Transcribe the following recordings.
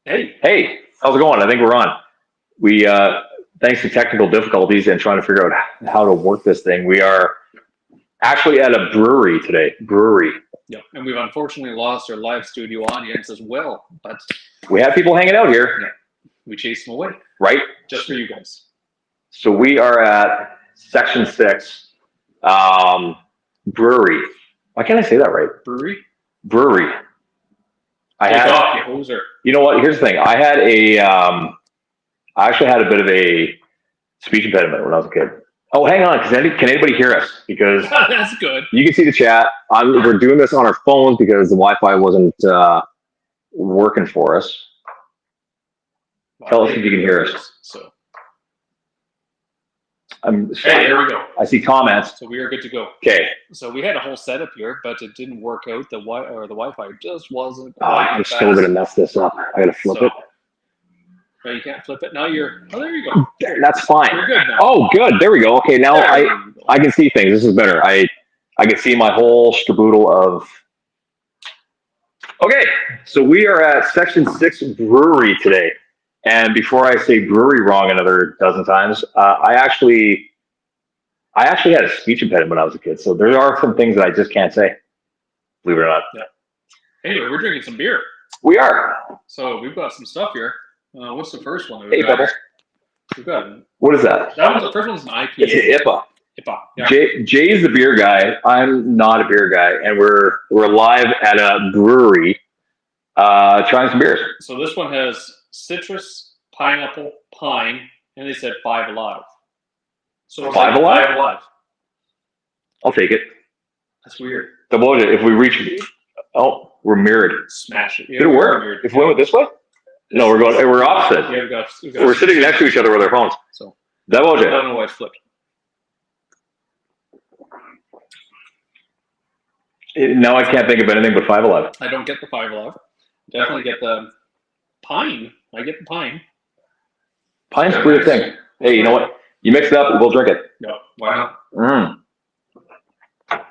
Hey, how's it going? I think we're on. We, thanks to technical difficulties and trying to figure out how to work this thing, we are actually at a brewery today. Brewery. Yeah, and we've unfortunately lost our live studio audience as well, but We have people hanging out here, yeah, we chased them away right? just for you guys. So we are at Section 6 Brewery. Why can't I say that right? Brewery? Brewery. Take off, you hoser. You know what? Here's the thing. I actually had a bit of a speech impediment when I was a kid. Oh, hang on. Can anybody hear us? Because That's good. you can see the chat. We're doing this on our phones because the Wi-Fi wasn't working for us. Tell us if you can hear us. So, Hey, here we go. I see comments. So we are good to go. Okay. So we had a whole setup here, but it didn't work out. The Wi-Fi just wasn't. I'm still gonna mess this up. I gotta flip it. No, you can't flip it. Now you're. Oh, there you go. That's fine. You're good now. Oh, good. There we go. Okay, now I can see things. This is better. I can see my whole scaboodle of. Okay, so we are at Section 6 Brewery today. And before I say brewery wrong another dozen times, I actually had a speech impediment when I was a kid. So there are some things that I just can't say, believe it or not. Yeah. Anyway, we're drinking some beer. We are. So we've got some stuff here. What's the first one? Hey, Bubbles. We've got. What is that? The first one's an IPA. It's an IPA. IPA. Yeah. Jay's the beer guy. I'm not a beer guy, and we're live at a brewery, trying some beers. So this one has citrus, pineapple, pine, and they said 5 Alive. So Five Alive? 5 Alive. I'll take it. That's weird. If we reach, we're mirrored. Smash it. Did it work? If we went this way? No, we're opposite. Yeah, we're sitting next to each other with our phones. So I don't know why it flipped. Now I can't think of anything but 5 Alive. I don't get the 5 Alive. Definitely get the pine. I get the pine. Pine's a weird thing. Hey, you know what? You mix it up, we'll drink it. No, why not?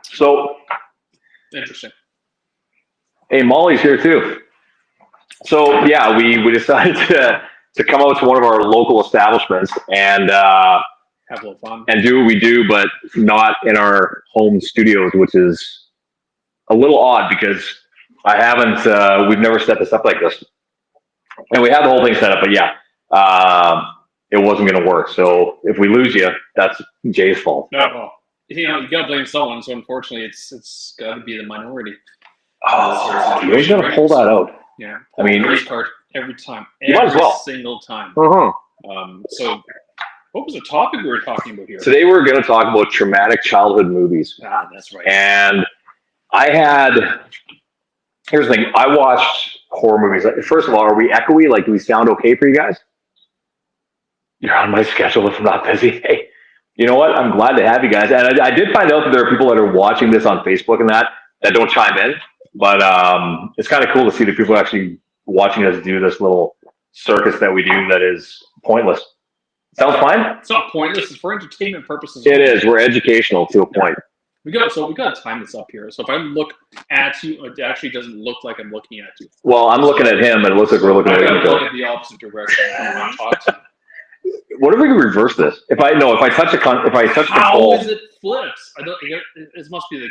So interesting. Hey, Molly's here too. So yeah, we decided to come out to one of our local establishments and have a little fun and do what we do, but not in our home studios, which is a little odd because we've never set this up like this. And we had the whole thing set up, but yeah, it wasn't going to work. So if we lose you, that's Jay's fault. No, well, you got to blame someone. So unfortunately, it's got to be the minority. Oh, you're going to pull that out. Yeah, I mean, card every time. You might as well. Single time. Uh-huh. So what was the topic we were talking about here? Today we're going to talk about traumatic childhood movies. Ah, that's right. And here's the thing. I watched horror movies. First of all, are we echoey? Like, do we sound okay for you guys? You're on my schedule if I'm not busy. Hey, you know what? I'm glad to have you guys. And I did find out that there are people that are watching this on Facebook and that don't chime in. But it's kind of cool to see the people actually watching us do this little circus that we do that is pointless. Sounds fine? It's not pointless. It's for entertainment purposes. It is. We're educational to a point. We got to time this up here. So if I look at you, it actually doesn't look like I'm looking at you. Well, I'm looking at him, and it looks like we're looking at him. Look at the opposite direction. I want to talk to you. What if we can reverse this? If I touch the how pole, is it flips? I don't. It must be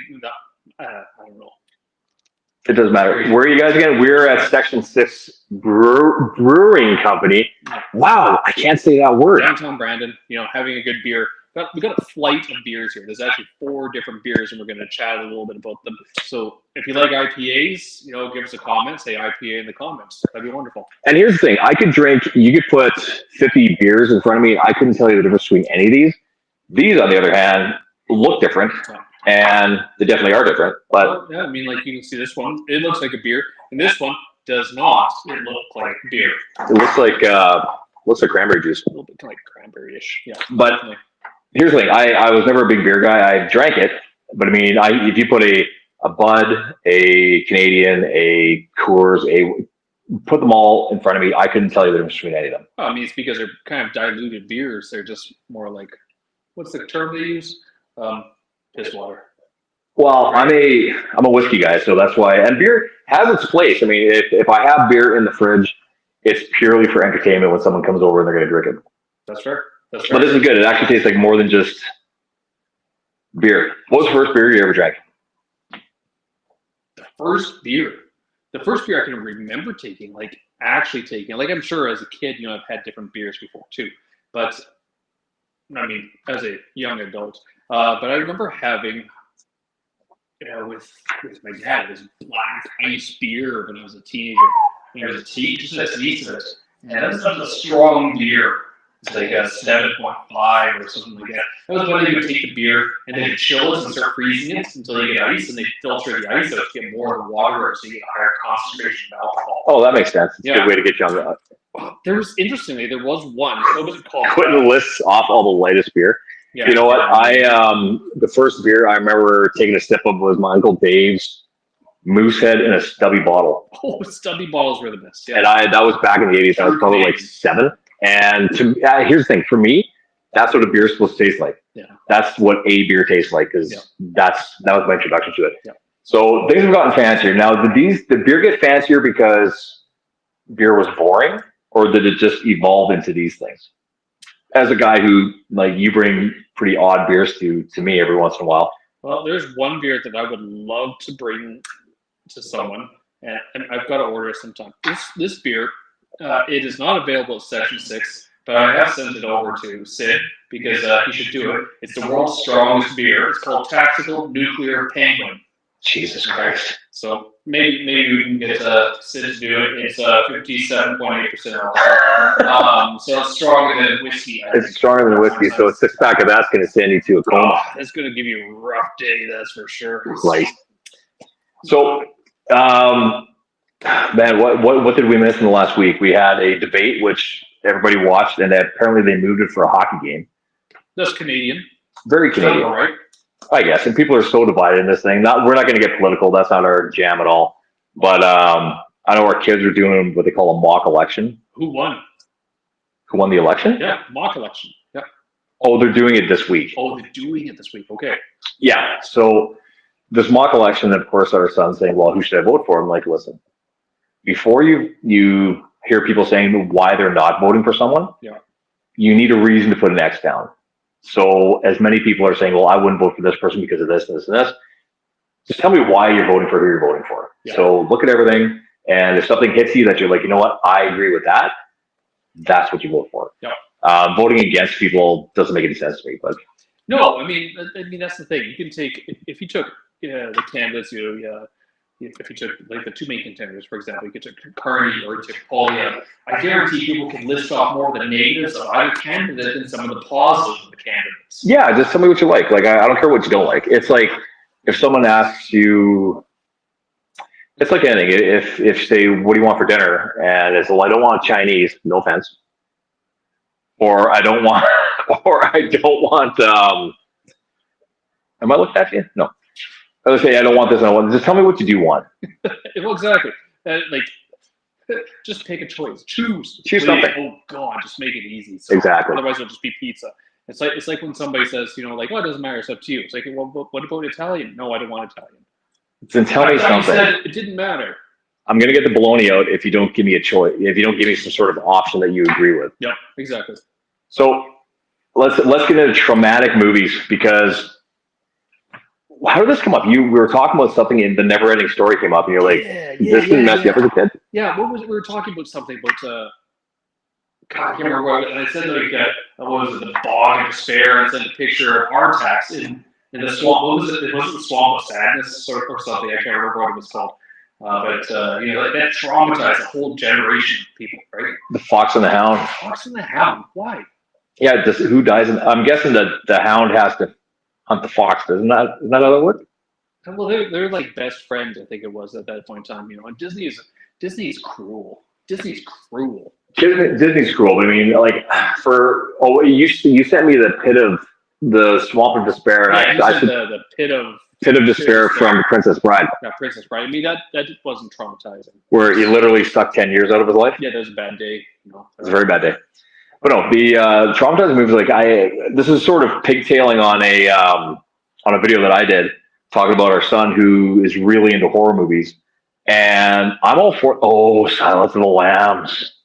I don't know. It doesn't matter. Where are you guys again? We're at Section 6 Brewing Company. Wow, I can't say that word. Downtown Brandon, having a good beer. We got a flight of beers here. There's actually 4 different beers, and we're going to chat a little bit about them. So if you like IPAs, give us a comment. Say IPA in the comments. That'd be wonderful. And here's the thing. You could put 50 beers in front of me. I couldn't tell you the difference between any of these. These, on the other hand, look different. And they definitely are different. But yeah, I mean, like you can see this one. It looks like a beer. And this one does not look like beer. It looks like cranberry juice. A little bit like cranberry-ish. Yeah. But definitely. Here's the thing. I was never a big beer guy. I drank it. But I mean, if you put a Bud, a Canadian, a Coors, put them all in front of me, I couldn't tell you the difference between any of them. Oh, I mean, it's because they're kind of diluted beers. They're just more like, what's the term they use? Piss water. Well, I'm a whiskey guy, so that's why. And beer has its place. I mean, if I have beer in the fridge It's purely for entertainment when someone comes over and they're going to drink it. That's fair. That's fair. But this is good. It actually tastes like more than just beer. What was the first beer you ever drank? The first beer I can remember taking, like actually taking, like I'm sure as a kid, I've had different beers before too, but I mean, as a young adult, but I remember having, with my dad, this black ice beer when I was a teenager. It was a tea, just a tea to it, and that was a strong beer. It's like a 7.5 or something like that. That was when they would take the beer and then chill it and start freezing it until you get ice, and they filter the ice out to get more of the water, so you get a higher concentration of alcohol. Oh, that makes sense. It's a good way to get you on that. There was one. What was it called? Quitting the lists off all the lightest beer. Yeah, you know what? The first beer I remember taking a sip of was my Uncle Dave's Moosehead in a stubby bottle. Oh, stubby bottles were the best. Yeah. And that was back in the 80s. I was probably like 7. And here's the thing. For me, that's what a beer is supposed to taste like. Yeah. That's what a beer tastes like, because that was my introduction to it. Yeah. So things have gotten fancier. Now, did the beer get fancier because beer was boring, or did it just evolve into these things? As a guy who, like, you bring pretty odd beers to me every once in a while. Well, there's one beer that I would love to bring to someone, and I've got to order it sometime. This beer, it is not available at Section 6, but I have sent it over to Sid because he should do it. It's the world's strongest beer. It's called Tactical Nuclear Penguin. Jesus Christ. So maybe we can get Sid to do it. It's 57.8% alcohol. So it's stronger than whiskey. It's stronger than whiskey, so a 6-pack of that's going to send you to a coma. Oh, it's going to give you a rough day, that's for sure. Right. So, man, what did we miss in the last week? We had a debate which everybody watched, and apparently they moved it for a hockey game. That's Canadian. Very Canadian, right? I guess. And people are so divided in this thing. We're not going to get political. That's not our jam at all. But I know our kids are doing what they call a mock election. Who won? Who won the election? Yeah, mock election. Yeah. Oh, they're doing it this week. Oh, they're doing it this week. Okay. Yeah. So this mock election, of course, our son's saying, well, who should I vote for? I'm like, listen, before you hear people saying why they're not voting for someone, you need a reason to put an X down. So as many people are saying, well, I wouldn't vote for this person because of this and this and this, just tell me why you're voting for who you're voting for. Yeah. So look at everything, and if something hits you that you're like, you know what, I agree with that, that's what you vote for. Yeah. Voting against people doesn't make any sense to me. But no, I mean that's the thing. You can take, if you took the candidates, if you took like the two main contenders, for example, you could take Carney or you took Poilievre. I guarantee people can list off more of the negatives of either candidate than some of the positives of the candidates. Yeah, just tell me what you like. Like, I don't care what you don't like. It's like if someone asks you, it's like anything. If say, what do you want for dinner? And it's, well, I don't want Chinese. No offense. Or I don't want. Am I looking at you? No. I would say I don't want this. I don't want this. Just tell me what you do want. Well, exactly. Just pick a choice. Choose something. Oh God, just make it easy. So exactly. Otherwise, it'll just be pizza. It's like when somebody says, like, oh, it doesn't matter. It's up to you. It's like, well, what about Italian? No, I don't want Italian. Then tell me something. You said it didn't matter. I'm gonna get the bologna out if you don't give me a choice. If you don't give me some sort of option that you agree with. Yep, exactly. So let's get into traumatic movies, because how did this come up? We were talking about something in the Never Ending Story came up, and you're like, this didn't mess you up as a kid? Yeah, we were talking about something about, I can't remember what, and I said like, what was it, the bog of despair, and I sent a picture of Artax in the swamp. What was it? It wasn't the Swamp of Sadness or something. I can't remember what it was called. But that traumatized a whole generation of people, right? The Fox and the Hound. Fox and the Hound. Why? Yeah, who dies? I'm guessing that the hound has to hunt the fox. Isn't that how that works? Well, they're like best friends. I think it was at that point in time. And Disney is cruel. Disney's cruel. Disney's cruel. But I mean, like you sent me the Swamp of Despair. Yeah, I said the pit of despair from Princess Bride. Yeah, Princess Bride. I mean, that wasn't traumatizing. Where he literally sucked 10 years out of his life. Yeah, that was a bad day. It was a very bad day. But no, the traumatizing movies, like this is sort of pigtailing on a video that I did talking about our son who is really into horror movies, and I'm all for Silence of the Lambs.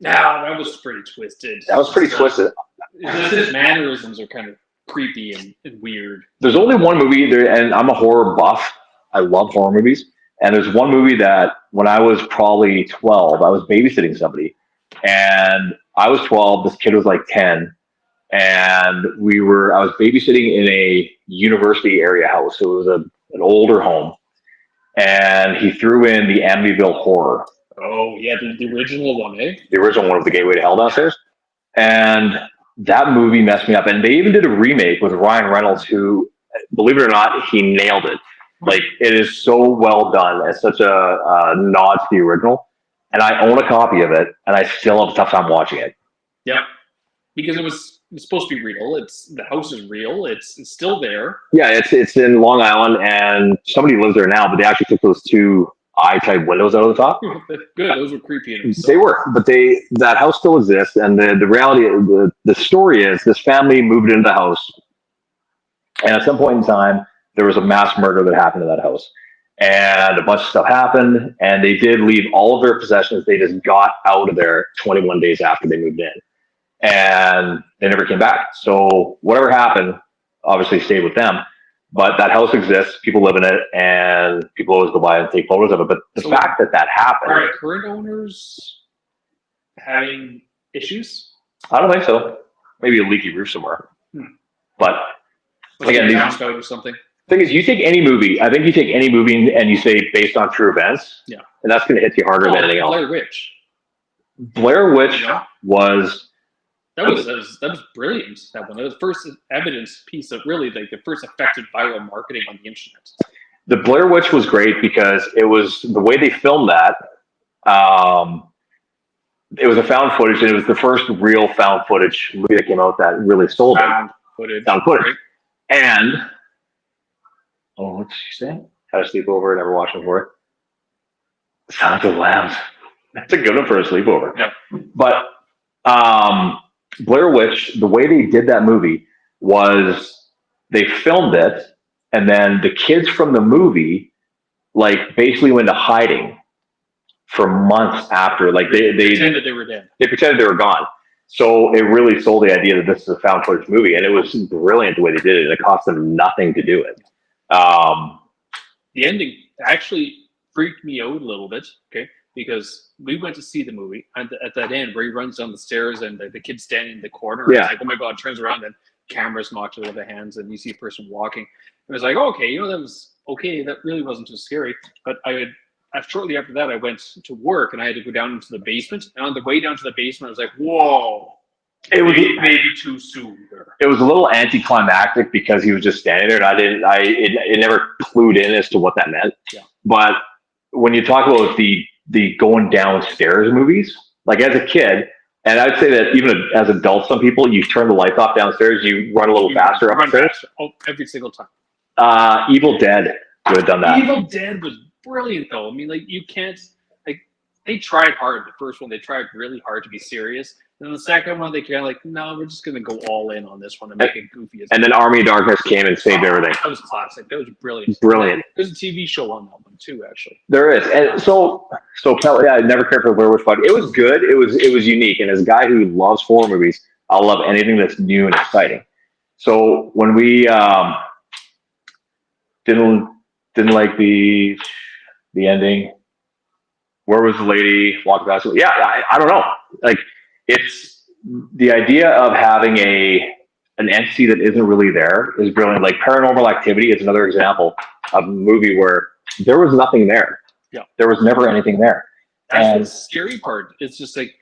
Nah, that was pretty twisted. That was pretty twisted. His mannerisms are kind of creepy and weird. There's only one movie there, and I'm a horror buff. I love horror movies. And there's one movie that when I was probably 12, I was babysitting somebody, and I was 12. This kid was like 10, and I was babysitting in a university area house. So it was an older home, and he threw in the Amityville Horror. Oh yeah, the original one, eh? The original one of the Gateway to Hell downstairs, and that movie messed me up. And they even did a remake with Ryan Reynolds, who, believe it or not, he nailed it. Like, it is so well done. It's such a nod to the original. And I own a copy of it, and I still have a tough time watching it. Yeah, because it's supposed to be real. The house is real. It's still there. Yeah, it's in Long Island, and somebody lives there now, but they actually took those two eye-type windows out of the top. Good, those were creepy. They were, but that house still exists, and the reality, the story is this family moved into the house, and at some point in time, there was a mass murder that happened in that house, and a bunch of stuff happened, and they did leave all of their possessions. They just got out of there 21 days after they moved in, and they never came back. So whatever happened, obviously stayed with them. But that house exists, people live in it, and people always go by and take photos of it. But the fact that happened... Are current owners having issues? I don't think so. Maybe a leaky roof somewhere. But, again, or something. Thing is, you take any movie, I think you take any movie and you say based on true events, yeah, and that's going to hit you harder than anything else. Blair Witch. Blair Witch was... That was brilliant. That one. That was the first evidence piece of really like the first effective viral marketing on the internet. The Blair Witch was great because it was the way they filmed that. It was a found footage, and it was the first real found footage movie that came out that really sold Found footage. Right? And what's she saying? Had a sleepover, never watched it before. Silence of the Lambs. That's a good one for a sleepover. Yeah. But Blair Witch, the way they did that movie was they filmed it, and then the kids from the movie like basically went into hiding for months after. Like they pretended they were dead. They pretended they were gone. So it really sold the idea that this is a found footage movie, and it was brilliant the way they did it. And it cost them nothing to do it. The ending actually freaked me out a little bit. Okay. Because we went to see the movie, and at that end where he runs down the stairs and the kid's standing in the corner, yeah, it's like, oh my god, turns around and cameras knocked out of the hands, and you see a person walking. It was like, okay, that was okay. That really wasn't too scary. But shortly after that, I went to work, and I had to go down into the basement. And on the way down to the basement, I was like, whoa, it was maybe too soon. It was a little anticlimactic because he was just standing there, and it never clued in as to what that meant. Yeah. But when you talk about the going downstairs movies, like as a kid, and I'd say that even as adults, some people, you turn the lights off downstairs, you run a little faster upstairs. Oh, every single time. Evil Dead would have done that. Evil Dead was brilliant, though. I mean, like, you can't, like, they tried hard. The first one, they tried really hard to be serious. And then the second one, they kind of like, no, we're just going to go all in on this one and make it goofy. And then Army of Darkness came and saved everything. That was classic. That was brilliant. Brilliant. There's a TV show on that one, too, actually. There is. And so yeah, I never cared for Blair Witch Project. It was good. It was unique. And as a guy who loves horror movies, I love anything that's new and exciting. So when we didn't like the ending, where was the lady walking past? Yeah, I don't know. Like, it's the idea of having an entity that isn't really there is brilliant. Like Paranormal Activity is another example of a movie where there was nothing there. Yeah, there was never anything there. That's the scary part. It's just like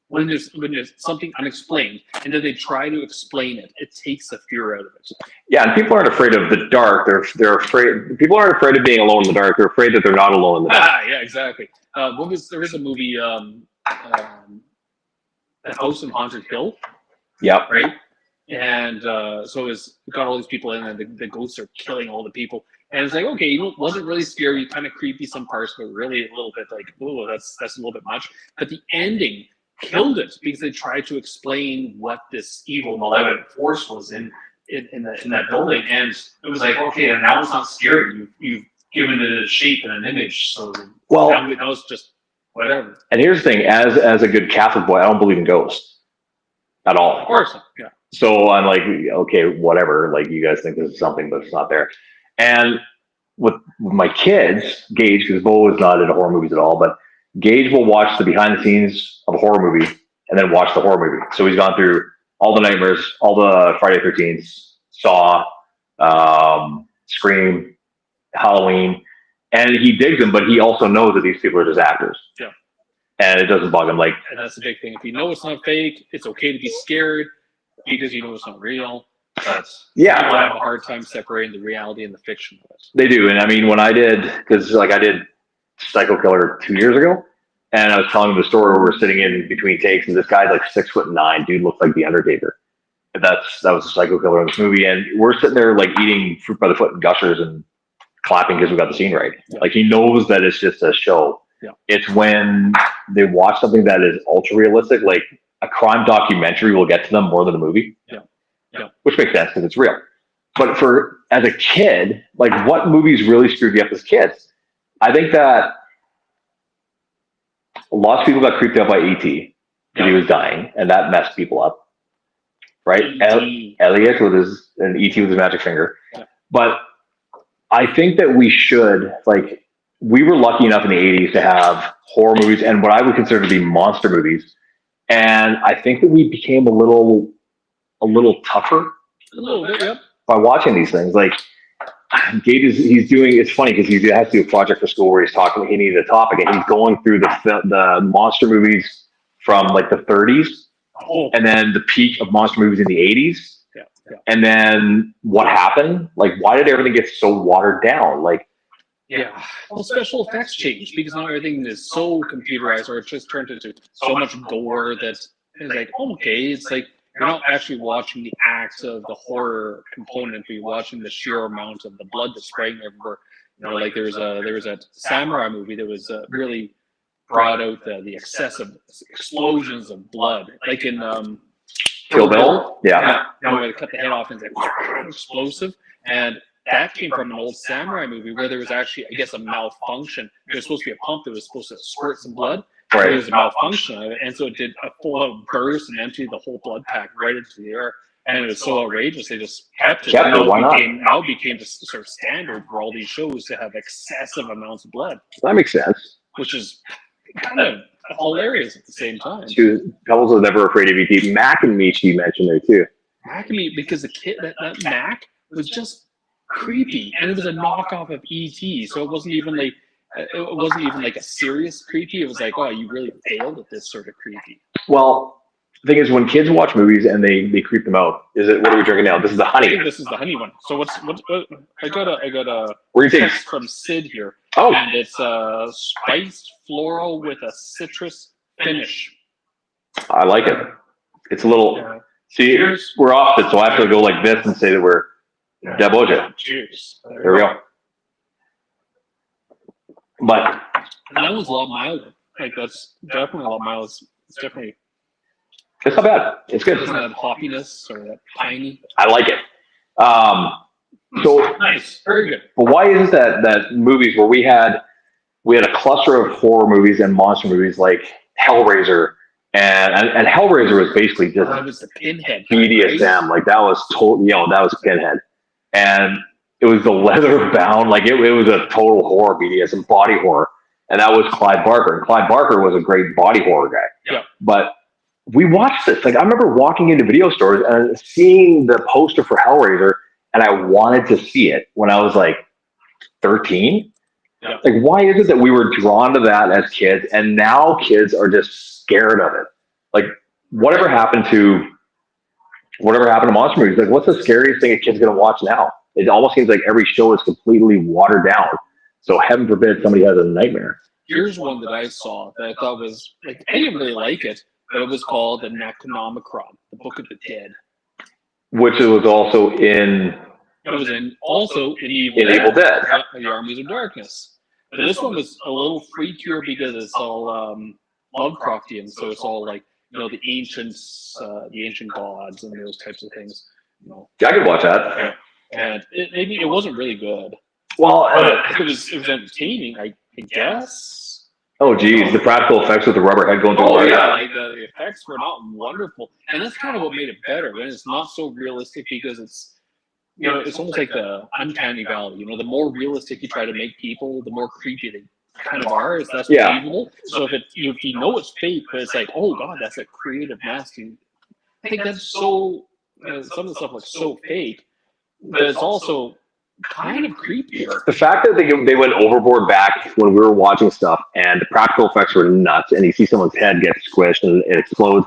when there's something unexplained, and then they try to explain it, it takes the fear out of it. Yeah, and people aren't afraid of the dark. They're afraid. People aren't afraid of being alone in the dark. They're afraid that they're not alone in the dark. Yeah, exactly. There is a movie, The House on Haunted Hill. Yep. Right. And so it's got all these people in, and the ghosts are killing all the people. And it's like, okay, it wasn't really scary, kind of creepy some parts, but really a little bit like, oh, that's a little bit much. But the ending killed it because they tried to explain what this evil malevolent force was in that building, and it was like, okay, and now it's not scary. You've given it a shape and an image, so now it's just whatever. And here's the thing: as a good Catholic boy, I don't believe in ghosts at all. Of course, yeah. So I'm like, okay, whatever. Like you guys think this is something, but it's not there. And with my kids, Gage, because Bo is not into horror movies at all, but Gage will watch the behind the scenes of a horror movie and then watch the horror movie. So he's gone through all the Nightmares, all the Friday 13th, Saw, Scream, Halloween, and he digs them, but he also knows that these people are just actors. Yeah. And it doesn't bug him. Like, and that's the big thing. If you know it's not fake, it's okay to be scared because you know it's not real. But yeah, people have a hard time separating the reality and the fiction of it. They do. And I mean, when I did, because like I did Psycho Killer 2 years ago, and I was telling him the story where we're sitting in between takes, and this guy's like 6'9", dude looks like the Undertaker. And that was a Psycho Killer in this movie, and we're sitting there like eating fruit by the foot and gushers and clapping because we got the scene right. Yeah. Like he knows that it's just a show. Yeah. It's when they watch something that is ultra realistic, like a crime documentary will get to them more than a movie. Yeah. Yeah. Which makes sense because it's real. But as a kid, like what movies really screwed you up as kids? I think that lots of people got creeped out by E.T. because he was dying, and that messed people up. Right? Elliot and E.T. with his magic finger. Yeah. But I think that we should, like, we were lucky enough in the 80s to have horror movies and what I would consider to be monster movies. And I think that we became a little tougher A little bit, yep. by watching these things. Like, Gage it's funny because he has to do a project for school where he needed a topic, and he's going through the monster movies from like the 30s, and then the peak of monster movies in the 80s. Yeah, yeah. And then what happened? Like, why did everything get so watered down? Like, yeah. Well, special effects changed because now everything is so computerized, or it just turned into so much gore that it's like, okay, it's like you're not actually watching the acts of the horror component, but you're watching the sheer amount of the blood that's spraying everywhere. You know, like there was a samurai movie that was really brought out the excessive explosions of blood, like in Kill Bill. Yeah. You know, where they cut the head off and it's like explosive, and that came from an old samurai movie where there was actually, I guess, a malfunction. There was supposed to be a pump that was supposed to squirt some blood. Right. There was a malfunction of it, and so it did a full-out burst and emptied the whole blood pack right into the air. And it was so outrageous, they just kept it. Now it became just sort of standard for all these shows to have excessive amounts of blood. That makes sense. Which is kind of hilarious at the same time. Pebbles was never afraid of ET. Mac and Meech, you mentioned there too. Mac and Meech, because the kid, that Mac was just creepy, and it was a knockoff of ET, so it wasn't even like a serious creepy. It was like, oh, you really failed at this sort of creepy. Well, the thing is, when kids watch movies and they creep them out, what are we drinking now? This is the honey. I think this is the honey one. So what I got a what do you text from Sid here. Oh, and it's spiced floral with a citrus finish. I like it. It's a little. See, cheers. We're off it, so I have to go like this and say that we're Deboja. Cheers. There we go. But and that one's a lot milder. Like that's definitely a lot milder. It's definitely. It's not bad. It's good. It doesn't have hoppiness or that piney. I like it. So nice, very good. But why is it that movies where we had a cluster of horror movies and monster movies like Hellraiser and Hellraiser was basically just that was the Pinhead BDSM, like that was that was Pinhead, and it was the leather bound, like it was a total horror BDSM body horror, and that was Clyde Barker. And Clyde Barker was a great body horror guy. Yeah, but we watched this. Like I remember walking into video stores and seeing the poster for Hellraiser, and I wanted to see it when I was like 13. Yeah. Like, why is it that we were drawn to that as kids, and now kids are just scared of it? Like, whatever happened to monster movies? Like, what's the scariest thing a kid's gonna watch now? It almost seems like every show is completely watered down. So heaven forbid somebody has a nightmare. Here's one that I saw that I thought was like, I didn't really like it, but it was called the Necronomicon, the Book of the Dead. Which it was also in. It was also in Evil Dead. The Armies of Darkness. But this one was a little freakier because it's all Lovecraftian, so it's all like the ancient gods and those types of things. Yeah, I could watch that. And it wasn't really good. Well, it was entertaining, I guess. Oh, geez, the practical effects with the rubber head going through the Oh wire. yeah, like the effects were not wonderful, and that's kind of what made it better. When it's not so realistic because it's it's almost like the uncanny valley. The more realistic you try to make people, the more creepy they kind of are. It's less Yeah. believable. So if you know it's fake, but it's like, oh god, that's a creative, nasty. I think that's so. Some of the stuff looks so fake, but it's also kind of creepier. The fact that they went overboard back when we were watching stuff and the practical effects were nuts and you see someone's head get squished and it explodes,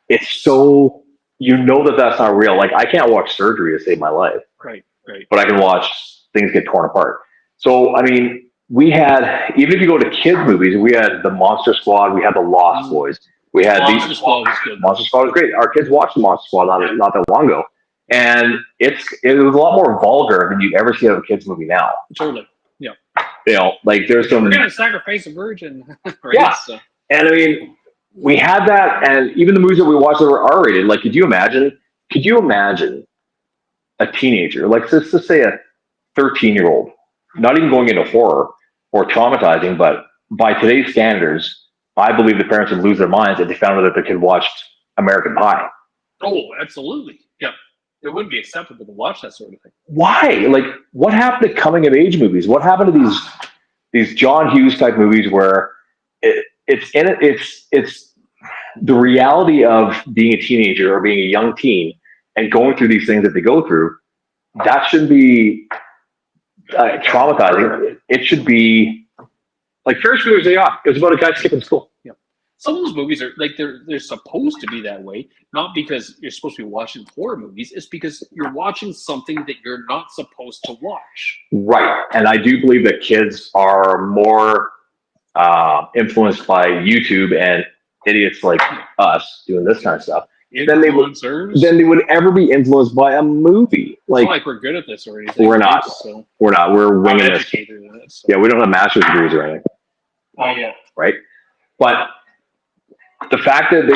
it's so, that's not real. Like, I can't watch surgery to save my life. Right. But I can watch things get torn apart. So, I mean, we had, even if you go to kids' movies, we had the Monster Squad, we had the Lost Boys. We had Monster Squad was good. Monster Squad was great. Our kids watched the Monster Squad not that long ago. And it was a lot more vulgar than you'd ever see out of a kids movie now. Totally. Yeah. Like there's some. We're gonna sacrifice a virgin. Right? Yeah. So. And I mean, we had that, and even the movies that we watched that were R-rated. Like, could you imagine a teenager, like let's just say a 13-year-old, not even going into horror or traumatizing, but by today's standards, I believe the parents would lose their minds if they found out that their kid watched American Pie. Oh, absolutely. Yeah. It wouldn't be acceptable to watch that sort of thing. Why? Like, what happened to coming of age movies? What happened to these John Hughes type movies where it's the reality of being a teenager or being a young teen and going through these things that they go through? That shouldn't be traumatizing. It should be like Ferris Bueller's Day Off. It was about a guy skipping school. Yeah. Some of those movies are like they're supposed to be that way, not because you're supposed to be watching horror movies. It's because you're watching something that you're not supposed to watch. Right, and I do believe that kids are more influenced by YouTube and idiots like us doing this kind of stuff than they would ever be influenced by a movie. It's not like we're good at this or anything. We're not. So. We're not. We're winging this. So. Yeah, we don't have master's degrees or anything. Oh yeah. Right, but the fact that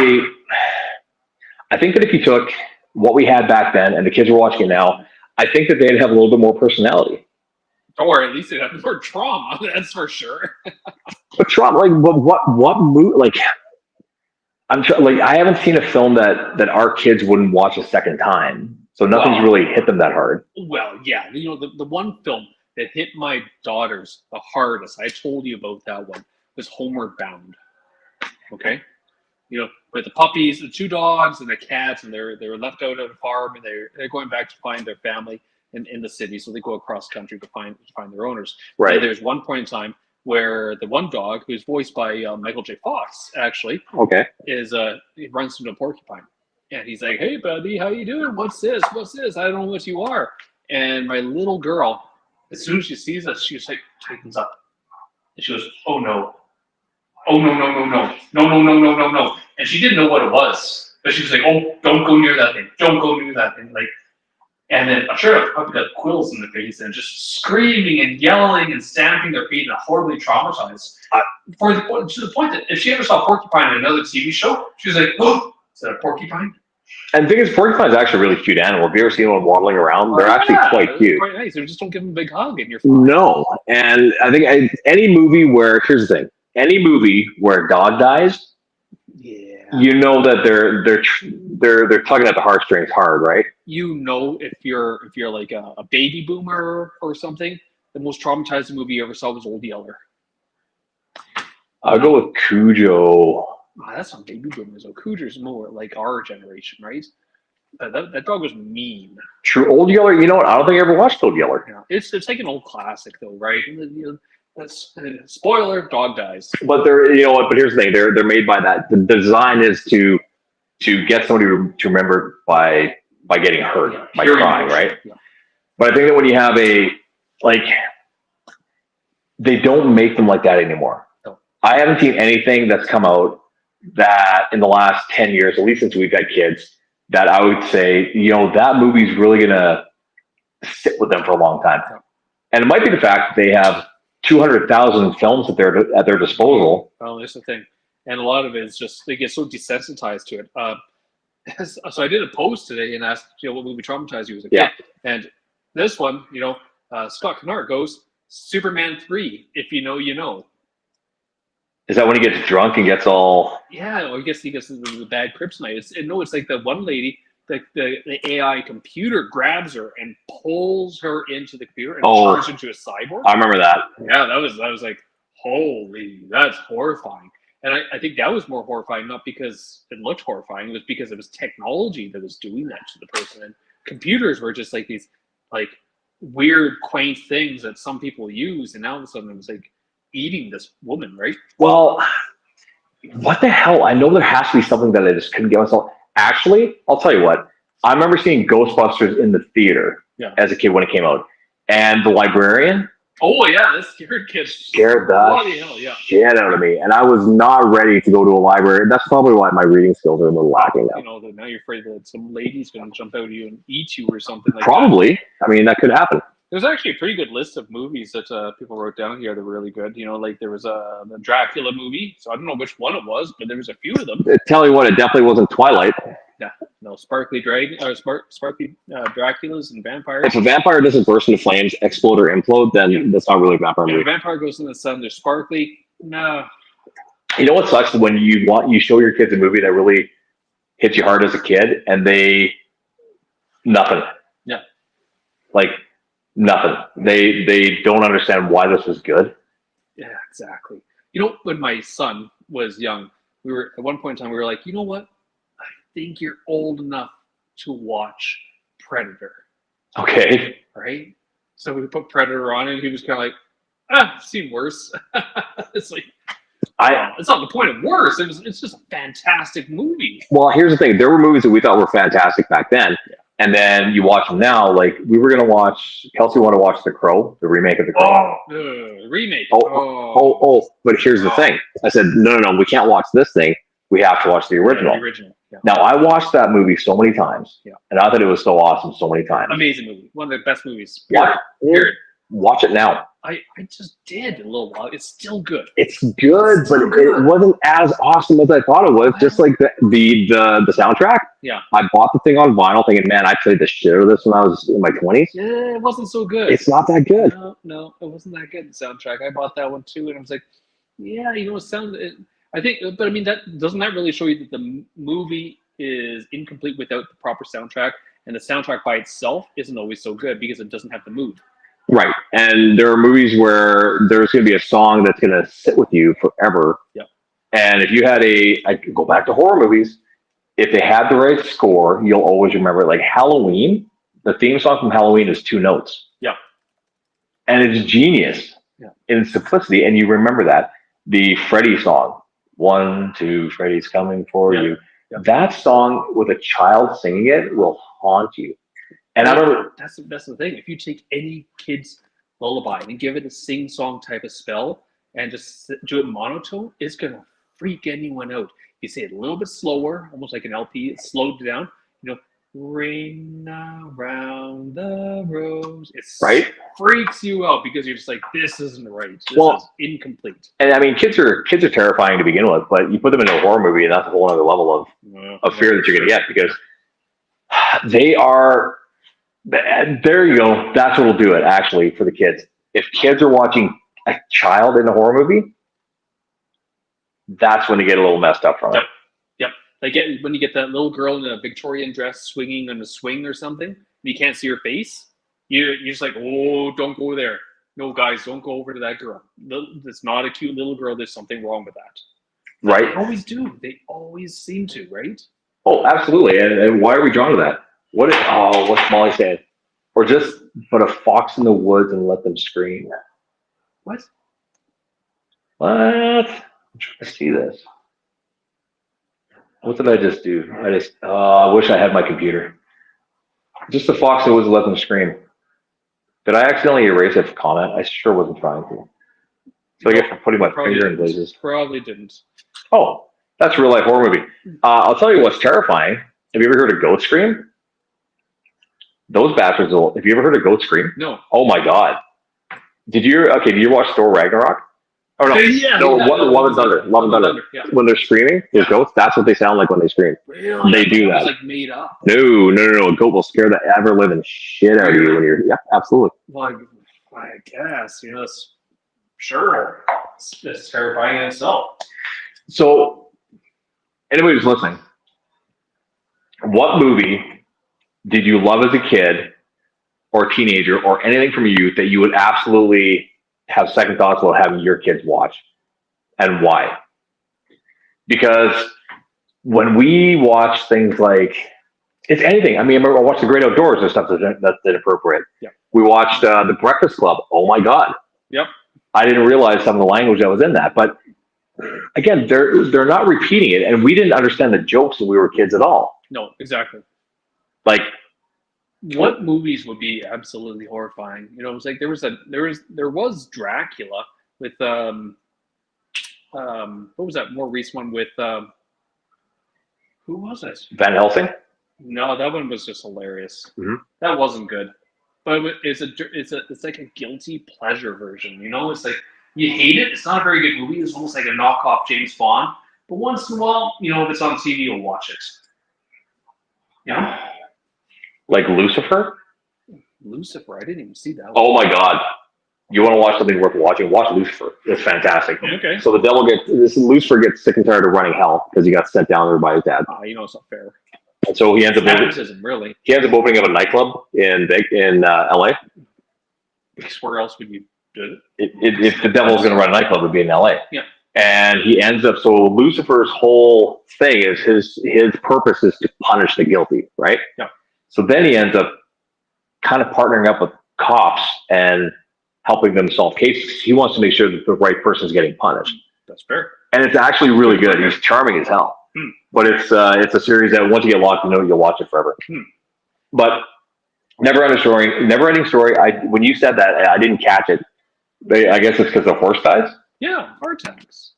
I think that if you took what we had back then and the kids are watching it now, I think that they'd have a little bit more personality. Or at least they'd have more trauma, that's for sure. But trauma, like, what movie, like, I haven't seen a film that our kids wouldn't watch a second time. So nothing's really hit them that hard. Well, yeah. The one film that hit my daughters the hardest, I told you about that one, was Homeward Bound. Okay? With the puppies, the two dogs and the cats, and they were left out at a farm, and they're going back to find their family in the city, so they go across country to find their owners. Right. And there's one point in time where the one dog, who's voiced by Michael J. Fox, actually, he runs into a porcupine, and he's like, "Hey, buddy, how you doing? What's this? I don't know what you are." And my little girl, as soon as she sees us, she just like tightens up, and she goes, "Oh no. Oh, no. And she didn't know what it was. But she was like, "Oh, don't go near that thing. Don't go near that thing." Like, and then I'm sure the puppy got quills in the face and just screaming and yelling and stamping their feet and horribly traumatized. To the point that if she ever saw Porcupine in another TV show, she was like, "Oh, is that a porcupine?" And the thing is, porcupine's actually a really cute animal. Have you ever seen one waddling around? They're actually quite cute. Quite nice. They just don't give them a big hug and you're fine. No. And I think any movie where, here's the thing, any movie where a dog dies, you know that they're tugging at the heartstrings hard, right? If you're like a baby boomer or something, the most traumatizing movie you ever saw was Old Yeller. I'll go with Cujo. That's not baby boomers though. Cujo's more like our generation, right? That dog was mean. True. Old Yeller. You know what? I don't think I ever watched Old Yeller. Yeah, it's like an old classic though, right? That's spoiler. Dog dies. But But here's the thing. They're made by that. The design is to get somebody to remember by getting hurt, by crying, right? Yeah. But I think that when you have they don't make them like that anymore. No. I haven't seen anything that's come out that in the last 10 years, at least since we've had kids, that I would say, that movie's really going to sit with them for a long time. Yeah. And it might be the fact that they have 200,000 films at their disposal. Well, that's the thing. And a lot of it is just, they get so desensitized to it. So I did a post today and asked, what movie traumatized you as a kid? And this one, Scott Kennard goes, Superman 3, if you know, you know. Is that when he gets drunk and gets all? Yeah, well, I guess he gets the bad kryptonite. It's like the one lady, the AI computer grabs her and pulls her into the computer and turns her into a cyborg. I remember that. Yeah, that was like, holy, that's horrifying. And I think that was more horrifying, not because it looked horrifying, it was because it was technology that was doing that to the person. And computers were just like these like weird, quaint things that some people use, and now all of a sudden it was like eating this woman, right? Well, what the hell? I know there has to be something that I just couldn't get myself. Actually, I'll tell you what. I remember seeing Ghostbusters in the theater as a kid when it came out, and the librarian. Oh yeah, that scared kids. Scared the shit out of me, and I was not ready to go to a library. That's probably why my reading skills are a little lacking now. You know, now you're afraid that some lady's going to jump out at you and eat you or something like probably. That. I mean, that could happen. There's actually a pretty good list of movies that people wrote down here that were really good. You know, like there was the Dracula movie. So I don't know which one it was, but there was a few of them. Tell you what, it definitely wasn't Twilight. Yeah, no, sparkly Draculas and vampires. If a vampire doesn't burst into flames, explode or implode, then that's not really a vampire movie. If a vampire goes in the sun, they're sparkly. No. You know what sucks when you show your kids a movie that really hits you hard as a kid, and they nothing. Yeah. Like nothing. They don't understand why this is good. Yeah, exactly. You know, when my son was young, we were at one point in time we were like, you know what? I think you're old enough to watch Predator. Okay. Right? So we put Predator on, and he was kind of like, I've seen worse. It's like, it's not the point of worse. It's just a fantastic movie. Well, here's the thing. There were movies that we thought were fantastic back then. Yeah. And then you watch them now. Like, we were going to watch, Kelsey wanted to watch The Crow, the remake of The Crow. Remake. But here's the thing. I said, no, we can't watch this thing. We have to watch the original. Yeah. Now, I watched that movie so many times. Yeah. And I thought it was so awesome so many times. Amazing movie. One of the best movies. Watch it now. I just did a little while. It's still good. It's good, but it wasn't as awesome as I thought it was. Just like the soundtrack. Yeah. I bought the thing on vinyl thinking, man, I played the shit out of this when I was in my 20s. Yeah, it wasn't so good. It's not that good. No, it wasn't that good, the soundtrack. I bought that one too, and I was like, yeah, you know, I think, but I mean, doesn't that really show you that the movie is incomplete without the proper soundtrack, and the soundtrack by itself isn't always so good because it doesn't have the mood. Right. And there are movies where there's going to be a song that's going to sit with you forever. Yep. And if you had I could go back to horror movies, if they had the right score, you'll always remember it. Like Halloween, the theme song from Halloween is 2 notes. Yeah. And it's genius in its simplicity. And you remember that. The Freddy song, 1, 2, Freddy's coming for you. Yep. That song with a child singing it will haunt you. And I don't. That's the thing. If you take any kid's lullaby and give it a sing-song type of spell and just do it monotone, it's gonna freak anyone out. You say it a little bit slower, almost like an LP. It's slowed down. You know, ring around the rose. It freaks you out because you're just like, this isn't right. This is incomplete. And I mean, kids are terrifying to begin with, but you put them into a horror movie, and that's a whole other level of fear that you're gonna get because they are. There you go. That's what will do it, actually, for the kids. If kids are watching a child in a horror movie, that's when you get a little messed up from it. Yep. Like when you get that little girl in a Victorian dress swinging on a swing or something, and you can't see her face, you're just like, oh, don't go there. No, guys, don't go over to that girl. That's not a cute little girl. There's something wrong with that. Right. They always do. They always seem to, right? Oh, absolutely. And why are we drawn to that? What's Molly saying? Or just put a fox in the woods and let them scream. What? I'm trying to see this. What did I just do? I wish I had my computer. Just the fox in the woods and let them scream. Did I accidentally erase a comment? I sure wasn't trying to. So I get for putting my finger in places. Probably didn't. Oh, that's a real life horror movie. I'll tell you what's terrifying. Have you ever heard a goat scream? Those bastards will. Have you ever heard a goat scream? No. Oh my god. Did you watch Thor Ragnarok? Oh no. Love and Thunder. Love and Thunder. Yeah. When they're screaming, there's goats. That's what they sound like when they scream. Really? They do that. It's like made up. No. A goat will scare the ever living shit out of you when you're. Yeah, absolutely. Well, I guess, it's sure. It's terrifying in itself. So, anybody who's listening, what movie did you love as a kid or teenager or anything from your youth that you would absolutely have second thoughts about having your kids watch, and why? Because when we watch things like, it's anything. I mean, I remember I watched The Great Outdoors and stuff that's inappropriate. Yep. We watched The Breakfast Club. Oh my God. Yep. I didn't realize some of the language that was in that. But again, they're not repeating it, and we didn't understand the jokes when we were kids at all. No, exactly. Like, what movies would be absolutely horrifying? You know, it was like there was Dracula with what was that more recent one with who was it? Van Helsing. No, that one was just hilarious. Mm-hmm. That wasn't good, but it's like a guilty pleasure version. You know, it's like you hate it. It's not a very good movie. It's almost like a knockoff James Bond. But once in a while, you know, if it's on TV, you'll watch it. Yeah. Like Lucifer. Lucifer. I didn't even see that one. Oh my God. You want to watch something worth watching? Watch Lucifer. It's fantastic. Okay. So Lucifer gets sick and tired of running hell because he got sent down there by his dad. You know, it's not fair. And so he ends up really. He ends up opening up a nightclub in LA. Because where else would you do it? If the devil was going to run a nightclub, it would be in LA. Yeah. And he ends up, so Lucifer's whole thing is his purpose is to punish the guilty, right? Yeah. So then he ends up kind of partnering up with cops and helping them solve cases. He wants to make sure that the right person is getting punished. That's fair. And it's actually really good. He's charming as hell. But it's a series that once you get locked, you know you'll watch it forever. But Never Ending Story. When you said that, I didn't catch it. I guess it's because the horse dies. Yeah, heart attacks.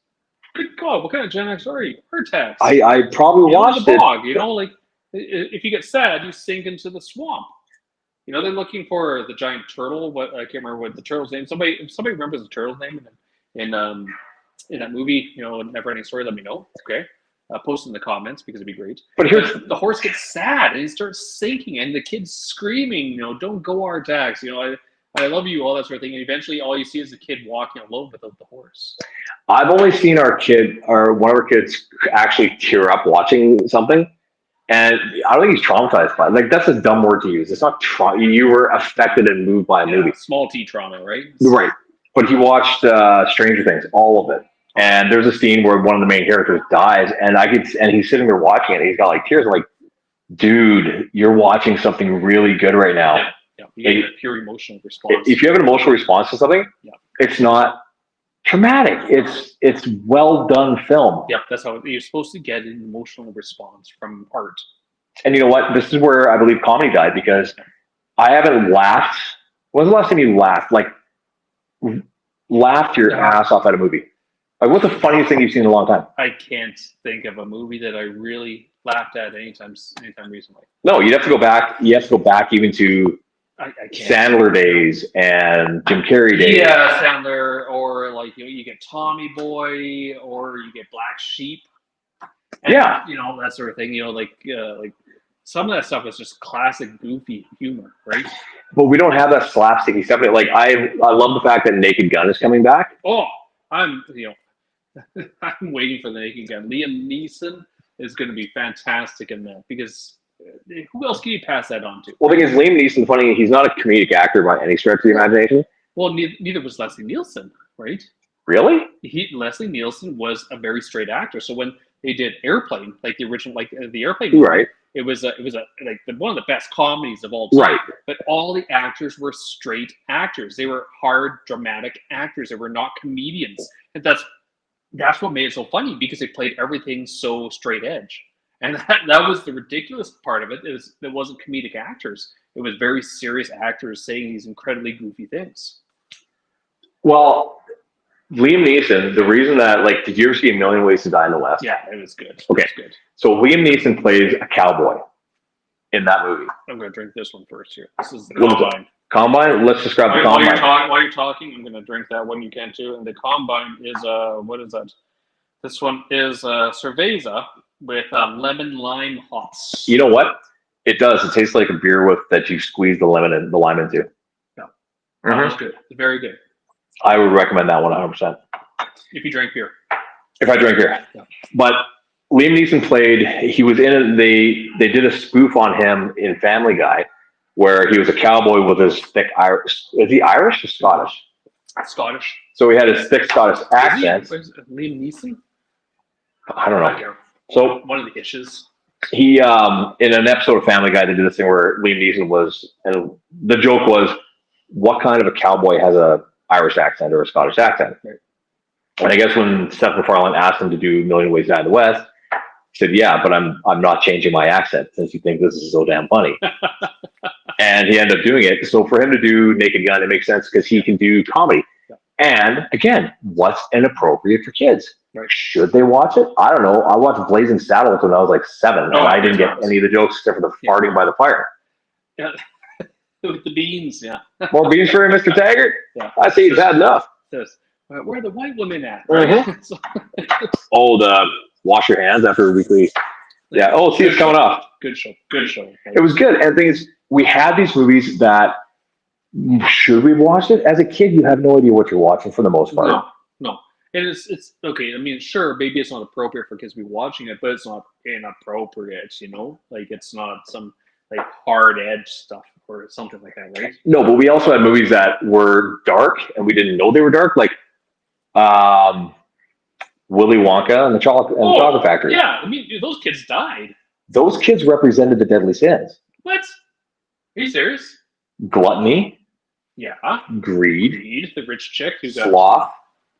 Good God, what kind of Gen X are you? Heart attacks. I probably watched the it. bog, you know, like if you get sad, you sink into the swamp. You know, they're looking for the giant turtle. What I can't remember what the turtle's name. If somebody remembers the turtle's name in that movie, you know, Never Ending Story, let me know. Okay. Post in the comments because it'd be great. But the horse gets sad and he starts sinking, and the kid's screaming, you know, "Don't go our tax!" You know, I love you, all that sort of thing. And eventually, all you see is the kid walking alone without the horse. I've only seen one of our kids actually tear up watching something, and I don't think he's traumatized by it. Like, that's a dumb word to use. It's not trauma. You were affected and moved by a movie. Small T trauma, right? Right. But he watched Stranger Things, all of it. And there's a scene where one of the main characters dies, and he's sitting there watching it, and he's got like tears. I'm like, dude, you're watching something really good right now. Yeah. You get a pure emotional response. If you have an emotional response to something, it's not traumatic. It's well done film. Yep, that's how you're supposed to get an emotional response from art. And you know what? This is where I believe comedy died, because I haven't laughed. When's the last time you laughed? Like, laughed your ass off at a movie? Like, what's the funniest thing you've seen in a long time? I can't think of a movie that I really laughed at anytime recently. No, you'd have to go back. You have to go back even to I can't. Sandler days and Jim Carrey days. Yeah, Sandler, or like you get Tommy Boy, or you get Black Sheep. And, you know, that sort of thing. You know, like some of that stuff is just classic goofy humor, right? But we don't have that slapsticky stuff. Like, I love the fact that Naked Gun is coming back. Oh, I'm waiting for the Naked Gun. Liam Neeson is going to be fantastic in that, because who else can you pass that on to? Well, the thing is, Liam Neeson, funny, he's not a comedic actor by any stretch of the imagination. Well, neither was Leslie Nielsen, right? Really? Leslie Nielsen was a very straight actor. So when they did Airplane, like the original, like the Airplane movie, right? It was one of the best comedies of all time. Right. But all the actors were straight actors. They were hard, dramatic actors. They were not comedians. And that's what made it so funny, because they played everything so straight edge. And that was the ridiculous part of it. It wasn't comedic actors. It was very serious actors saying these incredibly goofy things. Well, Liam Neeson, the reason that, like, did you ever see A Million Ways to Die in the West? Yeah, it was good. Okay. It was good. So Liam Neeson plays a cowboy in that movie. I'm going to drink this one first here. This is the Combine. Combine? Let's describe the Combine. While you're talking, I'm going to drink that one. You can too. And the Combine is, what is that? This one is Cerveza with lemon lime hops. You know what? It does. It tastes like a beer that you squeeze the lime into. Yeah. That was good. Very good. I would recommend that one 100%. If you drank beer. If I drink beer. Yeah. But Liam Neeson played, he was in it, they did a spoof on him in Family Guy where he was a cowboy with his thick Irish, is he Irish or Scottish? Scottish. So he had his thick Scottish accent. Liam Neeson? I don't know. So one of the issues. He, in an episode of Family Guy, they did this thing where Liam Neeson was, and the joke was, what kind of a cowboy has a Irish accent or a Scottish accent? Right. And I guess when Seth MacFarlane asked him to do Million Ways to Die in the West, he said, yeah, but I'm not changing my accent since you think this is so damn funny. And he ended up doing it. So for him to do Naked Gun, it makes sense because he can do comedy. Yeah. And again, what's inappropriate for kids? Right. Should they watch it? I don't know. I watched Blazing Saddles when I was like 7, and I didn't get any of the jokes except for the farting by the fire. Yeah. With the beans, yeah. More beans for you, Mr. Taggart? Yeah. I see you've had enough. Where are the white women at? Mm-hmm. Oh, the wash your hands after a weekly. Yeah. Oh, see, it's coming off. Good show. Good show. It was good. And the thing is, we had these movies that, should we watch it? As a kid, you have no idea what you're watching for the most part. No. And it's okay. I mean, sure, maybe it's not appropriate for kids to be watching it, but it's not inappropriate, you know? Like, it's not some, like, hard edge stuff or something like that, right? No, but we also had movies that were dark, and we didn't know they were dark. Like, Willy Wonka and the Chocolate Factory. Yeah, I mean, those kids died. Those kids represented the deadly sins. What? Are you serious? Gluttony. Yeah. Greed. The rich chick who got sloth,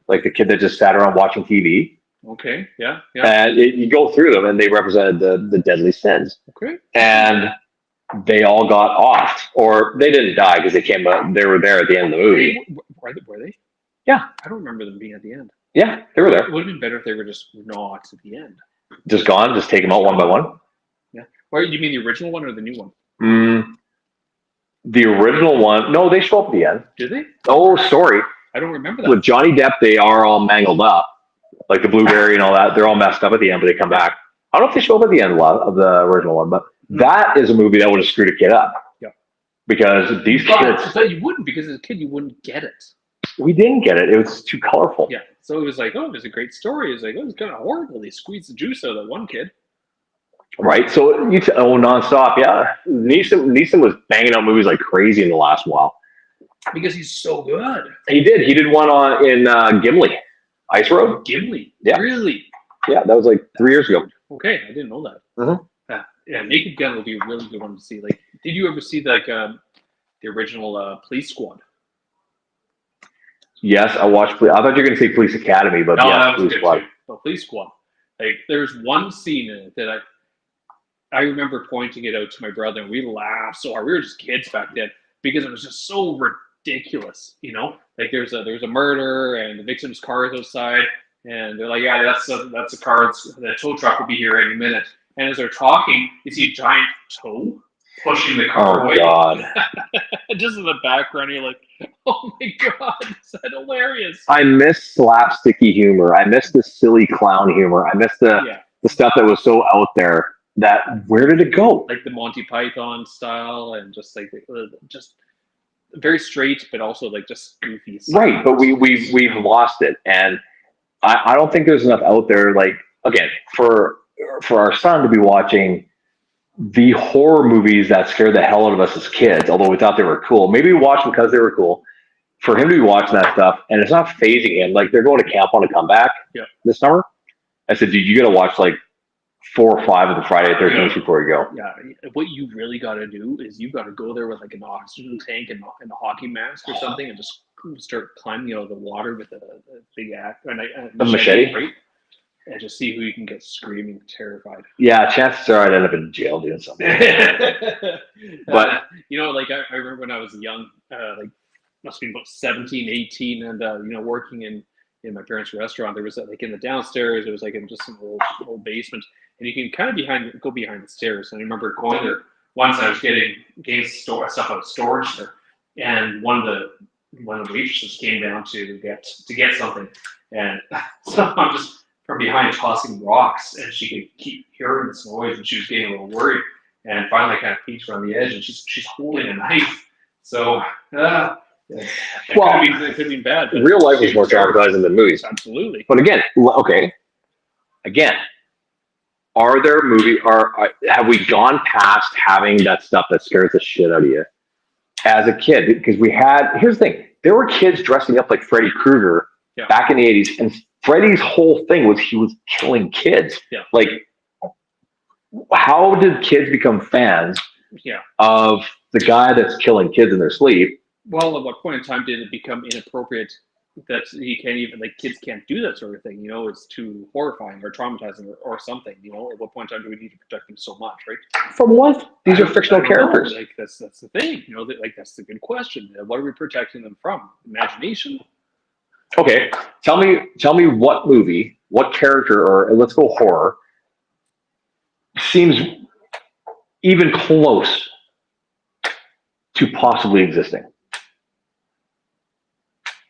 like the kid that just sat around watching TV. Okay. Yeah. And you go through them, and they represented the deadly sins. Okay. And they all got off, or they didn't die because they were there at the end of the movie. Were they? Yeah. I don't remember them being at the end. Yeah, they were there. It would have been better if they were just not at the end. Just gone? Just take them out one by one? Yeah. Or you mean the original one or the new one? The original one. No, they show up at the end. Did they? Oh, sorry. I don't remember that. With Johnny Depp, they are all mangled up. Like the blueberry and all that. They're all messed up at the end, but they come back. I don't know if they show up at the end of the original one, but that is a movie that would have screwed a kid up. Yeah. Because these kids... But you wouldn't, because as a kid, you wouldn't get it. We didn't get it. It was too colorful. Yeah. So it was like, oh, there's a great story. It was like, oh, it's kind of horrible. They squeezed the juice out of that one kid. Right. So nonstop. Yeah. Neeson was banging out movies like crazy in the last while. Because he's so good. He did. He did one in Gimli. Ice Road? Gimli? Yeah. Really? Yeah, that was like 3 years ago. Okay, I didn't know that. Mm-hmm. Yeah, Naked Gun would be a really good one to see. Like, did you ever see like the original Police Squad? Yes, I watched. I thought you were going to say Police Academy, but yes, Police Squad. No, Police Squad. Like, there's one scene in it that I remember pointing it out to my brother, and we laughed so hard. We were just kids back then because it was just so ridiculous, you know. Like, there's a murder, and the victim's car is outside, and they're like, "Yeah, that's a car. The tow truck will be here any minute." And as they're talking, you see a giant toe pushing the car away. Oh God! Just in the background, you're like, "Oh my God, is that hilarious?" I miss slapsticky humor. I miss the silly clown humor. I miss the stuff that was so out there. That where did it go? Like the Monty Python style, and just like just very straight, but also like just goofy. Right, but we've lost it, and I don't think there's enough out there. Like, again, for our son to be watching the horror movies that scared the hell out of us as kids, although we thought they were cool. Maybe we watched them because they were cool. For him to be watching that stuff, and it's not phasing him. Like, they're going to camp on a comeback this summer. I said, dude, you got to watch like 4 or 5 of the Friday the 13th before you go. Yeah, what you really got to do is you got to go there with like an oxygen tank and a hockey mask or something, and just start climbing out of the water with a big a machete, right? And just see who you can get screaming, terrified. Yeah, chances are I'd end up in jail doing something. But you know, like I remember when I was young, like must be about 17, 18, and you know, working in my parents' restaurant. There was like in the downstairs. It was like in just some old basement, and you can kind of go behind the stairs. And I remember going there once. I was getting stuff out of storage there, and one of the waitresses came down to get something, and so I'm just from behind tossing rocks, and she could keep hearing this noise, and she was getting a little worried. And finally, I kind of peeked around the edge, and she's holding a knife. So It could be bad. But real life is more traumatizing than movies. Absolutely. But again, have we gone past having that stuff that scares the shit out of you as a kid? Because here's the thing, there were kids dressing up like Freddy Krueger back in the 80s, and Freddy's whole thing was he was killing kids. Yeah. Like, how did kids become fans of the guy that's killing kids in their sleep? Well, at what point in time did it become inappropriate that you can't even, like, kids can't do that sort of thing? It's too horrifying or traumatizing or something. At what point in time do we need to protect them so much, right? From what? These are fictional characters. Like, that's the thing. That's the good question. What are we protecting them from? Imagination? Okay, tell me what movie, what character, or let's go horror, seems even close to possibly existing.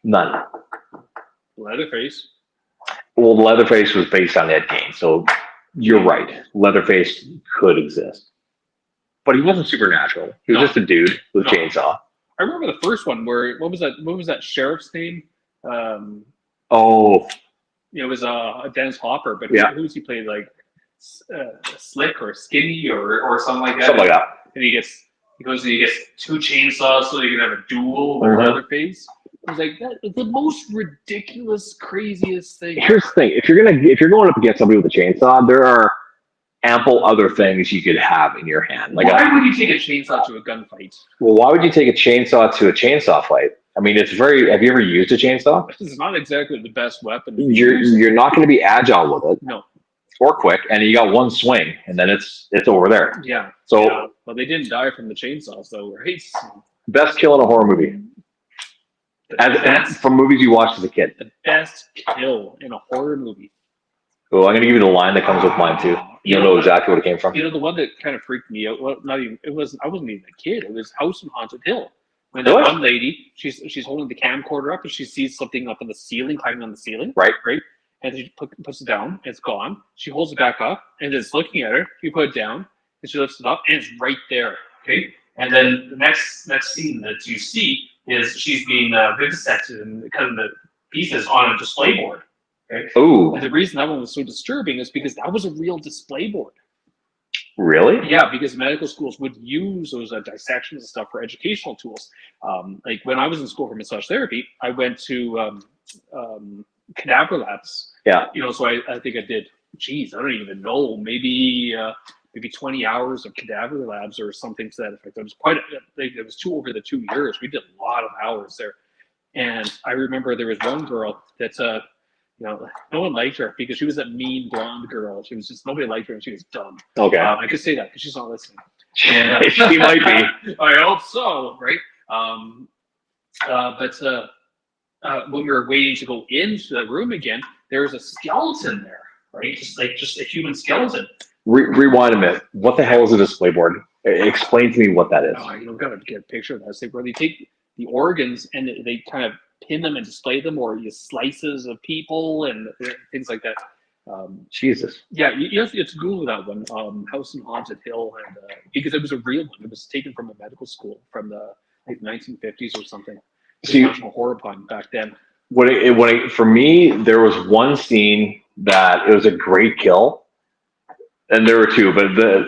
None. Leatherface. Well, Leatherface was based on Ed Gein, so you're right. Leatherface could exist, but he wasn't supernatural. He was just a dude with a chainsaw. I remember the first one where what was that sheriff's name? It was Dennis Hopper, but who was he played, like Slick or Skinny or something like that? Something like that. And he goes and he gets 2 chainsaws so he can have a duel with Leatherface. I was like, that is the most ridiculous, craziest thing. Here's the thing: if you're going up against somebody with a chainsaw, there are ample other things you could have in your hand. Like, why would you take a chainsaw to a gunfight? Well, why would you take a chainsaw to a chainsaw fight? I mean, have you ever used a chainsaw? It's not exactly the best weapon. You're not going to be agile with it. No. Or quick, and you got one swing, and then it's over there. Yeah. So, well, they didn't die from the chainsaws, though, right? Best kill in a horror movie. From movies you watched as a kid. The best kill in a horror movie. Oh, I'm going to give you the line that comes with mine too. You'll know exactly where it came from. The one that kind of freaked me out. Well, I wasn't even a kid. It was House on Haunted Hill. When that one lady, she's holding the camcorder up and she sees something up on the ceiling, climbing on the ceiling. Right. And she puts it down, and it's gone. She holds it back up, and it's looking at her. You put it down, and she lifts it up, and it's right there. Okay. And then the next scene that you see is she's being vivisected and cut into pieces on a display board. Okay. Ooh. And the reason that one was so disturbing is because that was a real display board. Really? Yeah, because medical schools would use those dissections and stuff for educational tools. Like when I was in school for massage therapy, I went to cadaver labs. Yeah. So I think I did, I don't even know, maybe 20 hours of cadaver labs or something to that effect. It was it was over the 2 years. We did a lot of hours there. And I remember there was one girl that, no one liked her because she was that mean blonde girl. She was just, nobody liked her and she was dumb. Okay. I could say that because she's not listening. And, she might be. I hope so, right? But when we were waiting to go into the room again, there was a skeleton there, right? Just a human skeleton. Rewind a minute. What the hell is a display board? Explain to me what that is. I've got to get a picture of that. It's like where they take the organs and they kind of pin them and display them, or use slices of people and things like that. Jesus. Yeah, you have to Google that one, House on Haunted Hill, and because it was a real one. It was taken from a medical school from the 1950s or something. National horror pun back then. For me, there was one scene that it was a great kill, and there were two. But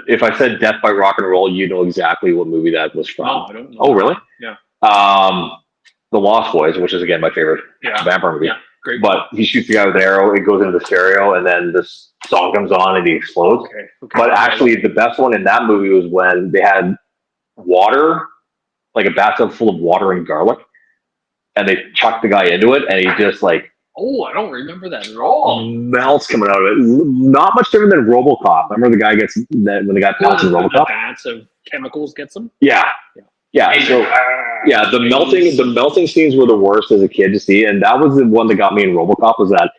if I said Death by Rock and Roll, you know exactly what movie that was from. Oh, I don't know. Oh, really? Yeah. The Lost Boys, which is again my favorite vampire movie. Yeah, great. But he shoots the guy with an arrow. It goes into the stereo, and then this song comes on, and he explodes. Okay. But actually, the best one in that movie was when they had water, like a bathtub full of water and garlic, and they chucked the guy into it, and he just like. Oh, I don't remember that at all. Melts coming out of it. Not much different than RoboCop. Remember the guy gets that when the guy melts in RoboCop? The bats of chemicals gets him. Yeah. So the melting scenes were the worst as a kid to see, and that was the one that got me in RoboCop. Was that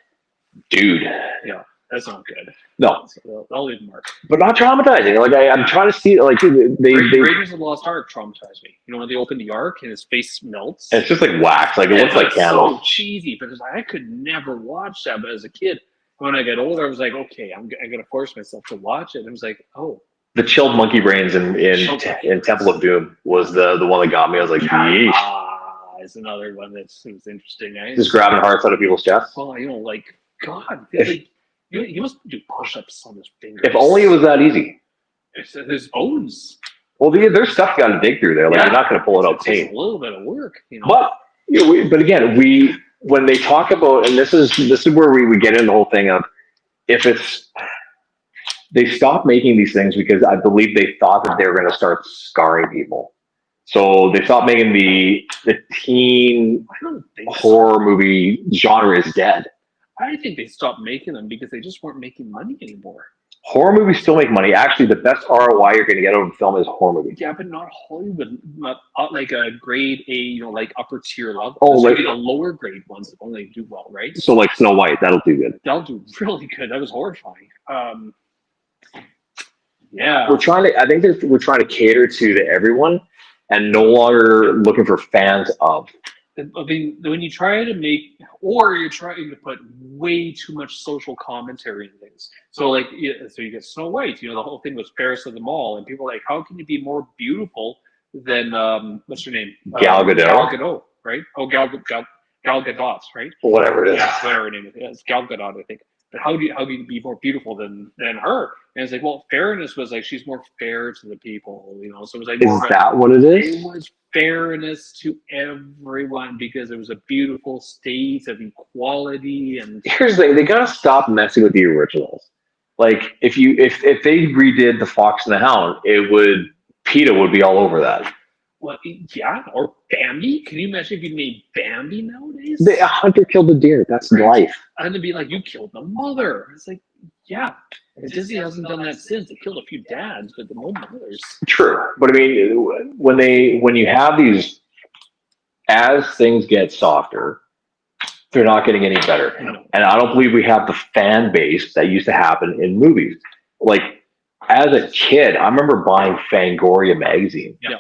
dude? Yeah, that's not good. No, I'll leave mark. But not traumatizing. Like I'm trying to see, like they Raiders of the Lost Ark traumatized me. When they open the Ark and his face melts. It's just like wax. Like it looks like candles. So cheesy, because I could never watch that. But as a kid, when I got older, I was like, okay, I'm gonna force myself to watch it. And I was like, oh. The chilled monkey brains in Temple of Doom was the one that got me. I was like, yeesh. is another one that seems interesting. Just grabbing hearts out of people's chests. Well, God, he must do push-ups on his fingers. If only it was that easy. It's his bones. Well, there's stuff you got to dig through there. Like, you're not going to pull it out clean. It's a little bit of work, But but again, when they talk about, and this is where we get into the whole thing of, they stopped making these things because I believe they thought that they were going to start scarring people. So they stopped making the teen horror movie genre is dead. I think they stopped making them because they just weren't making money anymore. Horror movies still make money. Actually, the best ROI you're going to get out of a film is a horror movie. Yeah, but not Hollywood, not like a grade A, like upper tier level. Oh, like the lower grade ones that only do well, right? So like Snow White, that'll do good. That'll do really good. That was horrifying. Yeah, we're trying to cater to everyone, and no longer looking for fans of. I mean, when you try to make, or you're trying to put way too much social commentary in things. So you get Snow White. The whole thing was Paris of the Mall, and people are like, how can you be more beautiful than what's her name? Gal Gadot. Gal Gadot, right? Oh, Gal Gadot, right? Whatever it is. Yeah, whatever her name is. Yeah, it's Gal Gadot, I think. But how do you be more beautiful than her? And it's like, well, fairness was like she's more fair to the people, So it was like, is that what it is? It was fairness to everyone because it was a beautiful state of equality. And here's the thing: they gotta stop messing with the originals. Like if they redid The Fox and the Hound, PETA would be all over that. Well, yeah, or Bambi. Can you imagine if you made Bambi nowadays? A hunter killed a deer. That's life. And it'd be like, you killed the mother. It's like, yeah. Disney hasn't done that since. They killed a few dads, but no mothers. True, but I mean, when you have these, as things get softer, they're not getting any better. No. And I don't believe we have the fan base that used to happen in movies. Like as a kid, I remember buying Fangoria magazine. Yeah.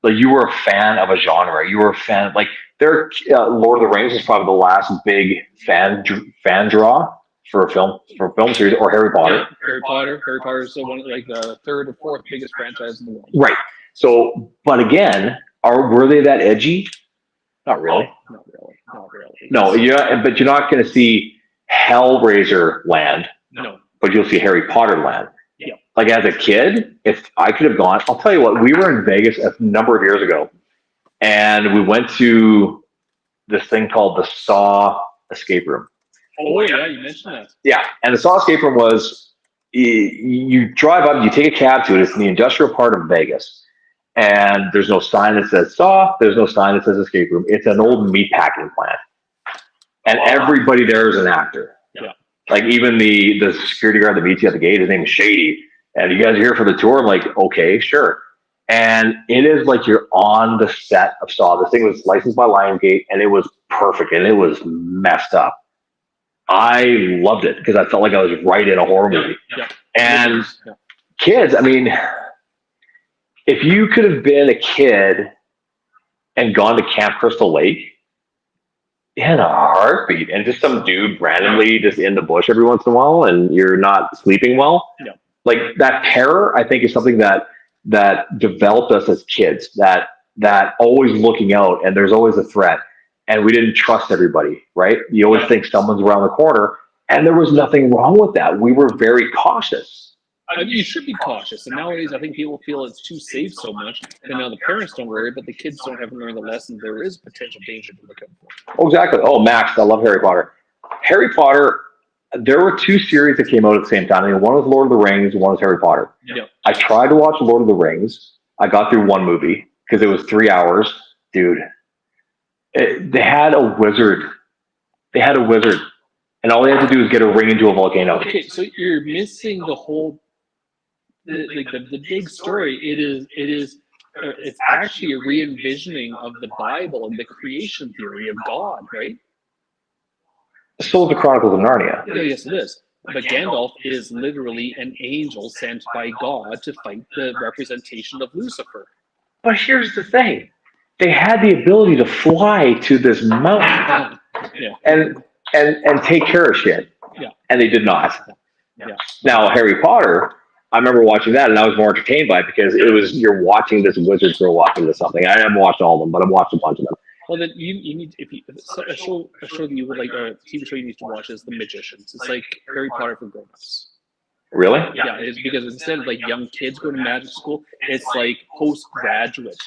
Like you were a fan of a genre. You were a fan. Like Lord of the Rings is probably the last big fan draw for a film series, or Harry Potter. Yeah, Harry Potter is one of the third or fourth biggest franchise in the world. Right. So, but again, were they that edgy? Not really. Not really. No, but you're not going to see Hellraiser land. No. But you'll see Harry Potter land. Yeah. Like as a kid, if I could have gone, I'll tell you what, we were in Vegas a number of years ago, and we went to this thing called the Saw escape room. Oh yeah, you mentioned that. Yeah, and the Saw escape room was, you drive up, you take a cab to it. It's in the industrial part of Vegas, and there's no sign that says Saw. There's no sign that says escape room. It's an old meat packing plant, and everybody there is an actor. Yeah. Like even the security guard that meets you at the gate, his name is Shady. And you guys are here for the tour? I'm like, okay, sure. And it is like you're on the set of Saw. This thing was licensed by Lionsgate, and it was perfect, and it was messed up. I loved it because I felt like I was right in a horror movie. Yeah. And kids, I mean, if you could have been a kid and gone to Camp Crystal Lake in a heartbeat, and just some dude randomly just in the bush every once in a while, and you're not sleeping well, like that terror, I think, is something that developed us as kids. That always looking out, and there's always a threat. And we didn't trust everybody, right? You always think someone's around the corner, and there was nothing wrong with that. We were very cautious. You should be cautious. And nowadays, I think people feel it's too safe so much. And now the parents don't worry, but the kids don't have learned the lesson. There is potential danger to look out for. Oh, exactly. Oh, Max, I love Harry Potter. Harry Potter, there were two series that came out at the same time. I mean, one was Lord of the Rings, one was Harry Potter. Yeah. I tried to watch Lord of the Rings. I got through one movie because it was 3 hours. Dude. They had a wizard. And all they had to do was get a ring into a volcano. Okay, so you're missing the whole, the big story. It's actually a re-envisioning of the Bible and the creation theory of God, right? So is the Chronicles of Narnia. Yeah, yes, it is. But Gandalf is literally an angel sent by God to fight the representation of Lucifer. But here's the thing. They had the ability to fly to this mountain and take care of shit. Yeah. And they did not. Yeah. Now, Harry Potter, I remember watching that, and I was more entertained by it because you're watching this wizard grow up into something. I haven't watched all of them, but I've watched a bunch of them. Well, then you need if you a show that you would like a TV show you need to watch is The Magicians. It's like Harry Potter for grown-ups. Really? Yeah, it's because instead of like young kids going to magic school, it's like postgraduate.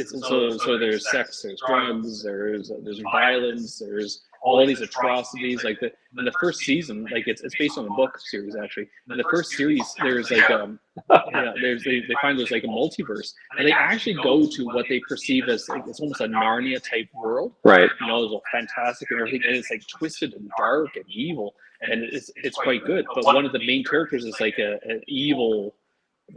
So there's sex, there's drugs, there's violence, there's all these atrocities. Like in the first season, like it's based on a book series actually. In the first series, there's like they find there's like a multiverse, and they actually go to what they perceive as like it's almost a Narnia type world. Right. You know, it's all fantastic and everything, and it's like twisted and dark and evil, and it's quite good. But one of the main characters is like an evil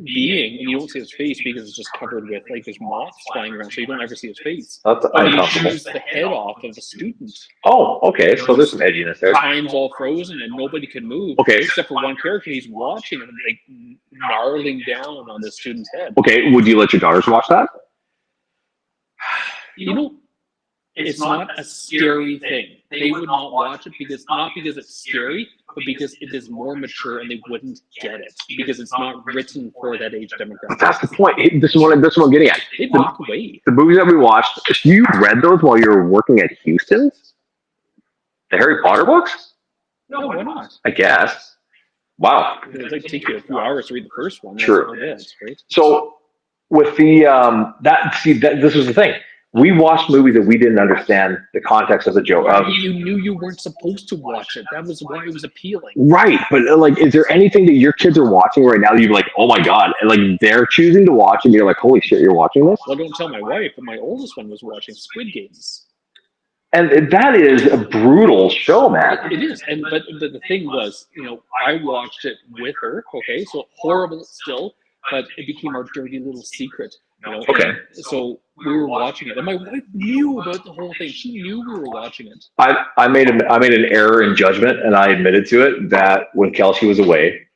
being, and you don't see his face because it's just covered with like there's moths flying around, so you don't ever see his face. That's But he uncomfortable. shoots the head off of a student. Oh, okay. So there's some edginess there. Time's all frozen and nobody can move. Okay. Except for one character, he's watching and like gnarling down on this student's head. Okay. Would you let your daughters watch that? You know, it's not a scary thing. They would not watch it not because it's scary, but because it is more mature and they wouldn't get it because it's not written for that age demographic. That's the point. This is what I'm getting at. They walk away. The movies that we watched, you read those while you were working at Houston's? The Harry Potter books? No, why not? I guess. Wow. It's like take you a few hours to read the first one. True. That's about it, right? So with the this was the thing. We watched movies that we didn't understand the context of the joke of. You knew you weren't supposed to watch it. That was why it was appealing. Right, but like, is there anything that your kids are watching right now that you're like, oh my god, and like they're choosing to watch, and you're like, holy shit, you're watching this? Well, don't tell my wife, but my oldest one was watching Squid Games. And that is a brutal show, man. It is, but the thing was, you know, I watched it with her. Okay, so horrible still, but it became our dirty little secret. You know? Okay. And so we were watching it, and my wife knew about the whole thing. She knew we were watching it. I made an error in judgment, and I admitted to it that when Kelsey was away,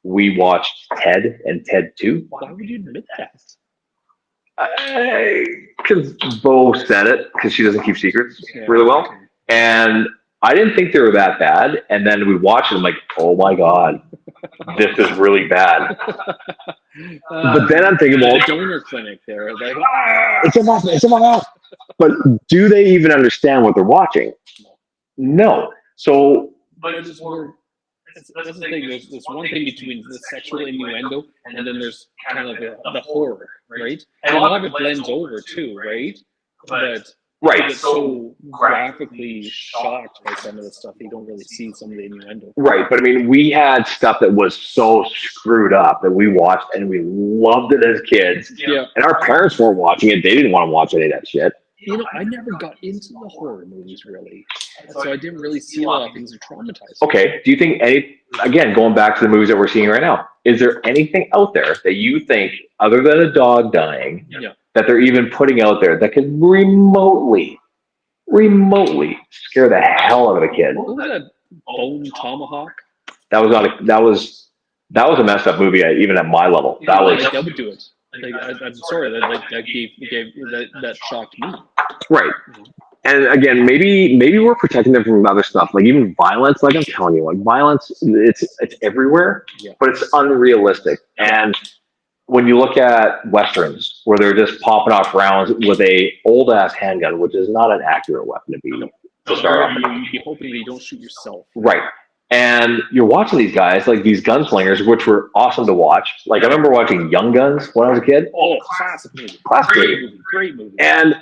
we watched Ted and Ted 2. Why would you admit that? Because Bo said it, because she doesn't keep secrets really well. And I didn't think they were that bad. And then we watched it, I'm like, oh my God, this is really bad. But then I'm thinking, well, the donor clinic there. Like, it's a month. But do they even understand what they're watching? No. So, but it's more. That's the thing. There's one thing between the sexual innuendo, and then there's kind of the horror, right? And a lot of it blends over too, right? But right. It's so graphically shocked by some of the stuff that you don't really see some of the innuendo. Right, but I mean, we had stuff that was so screwed up that we watched and we loved it as kids. Yeah. And our parents weren't watching it. They didn't want to watch any of that shit. You know, I never got into the horror movies really, so I didn't really see a lot of things that traumatized me. Okay, do you think again, going back to the movies that we're seeing right now, is there anything out there that you think, other than a dog dying, that they're even putting out there that could remotely scare the hell out of a kid? What was that? Bone Tomahawk? That was a messed up movie, even at my level. That would do it. Like, I'm sorry that shocked me. Right. And again, maybe we're protecting them from other stuff, like even violence. Like I'm telling you, like violence, it's everywhere, but it's unrealistic. And when you look at westerns where they're just popping off rounds with a old ass handgun, which is not an accurate weapon to start off. You'd be hoping that you don't shoot yourself. Right. And you're watching these guys, like these gunslingers, which were awesome to watch. Like I remember watching Young Guns when I was a kid. Oh, classic movie. Great movie. And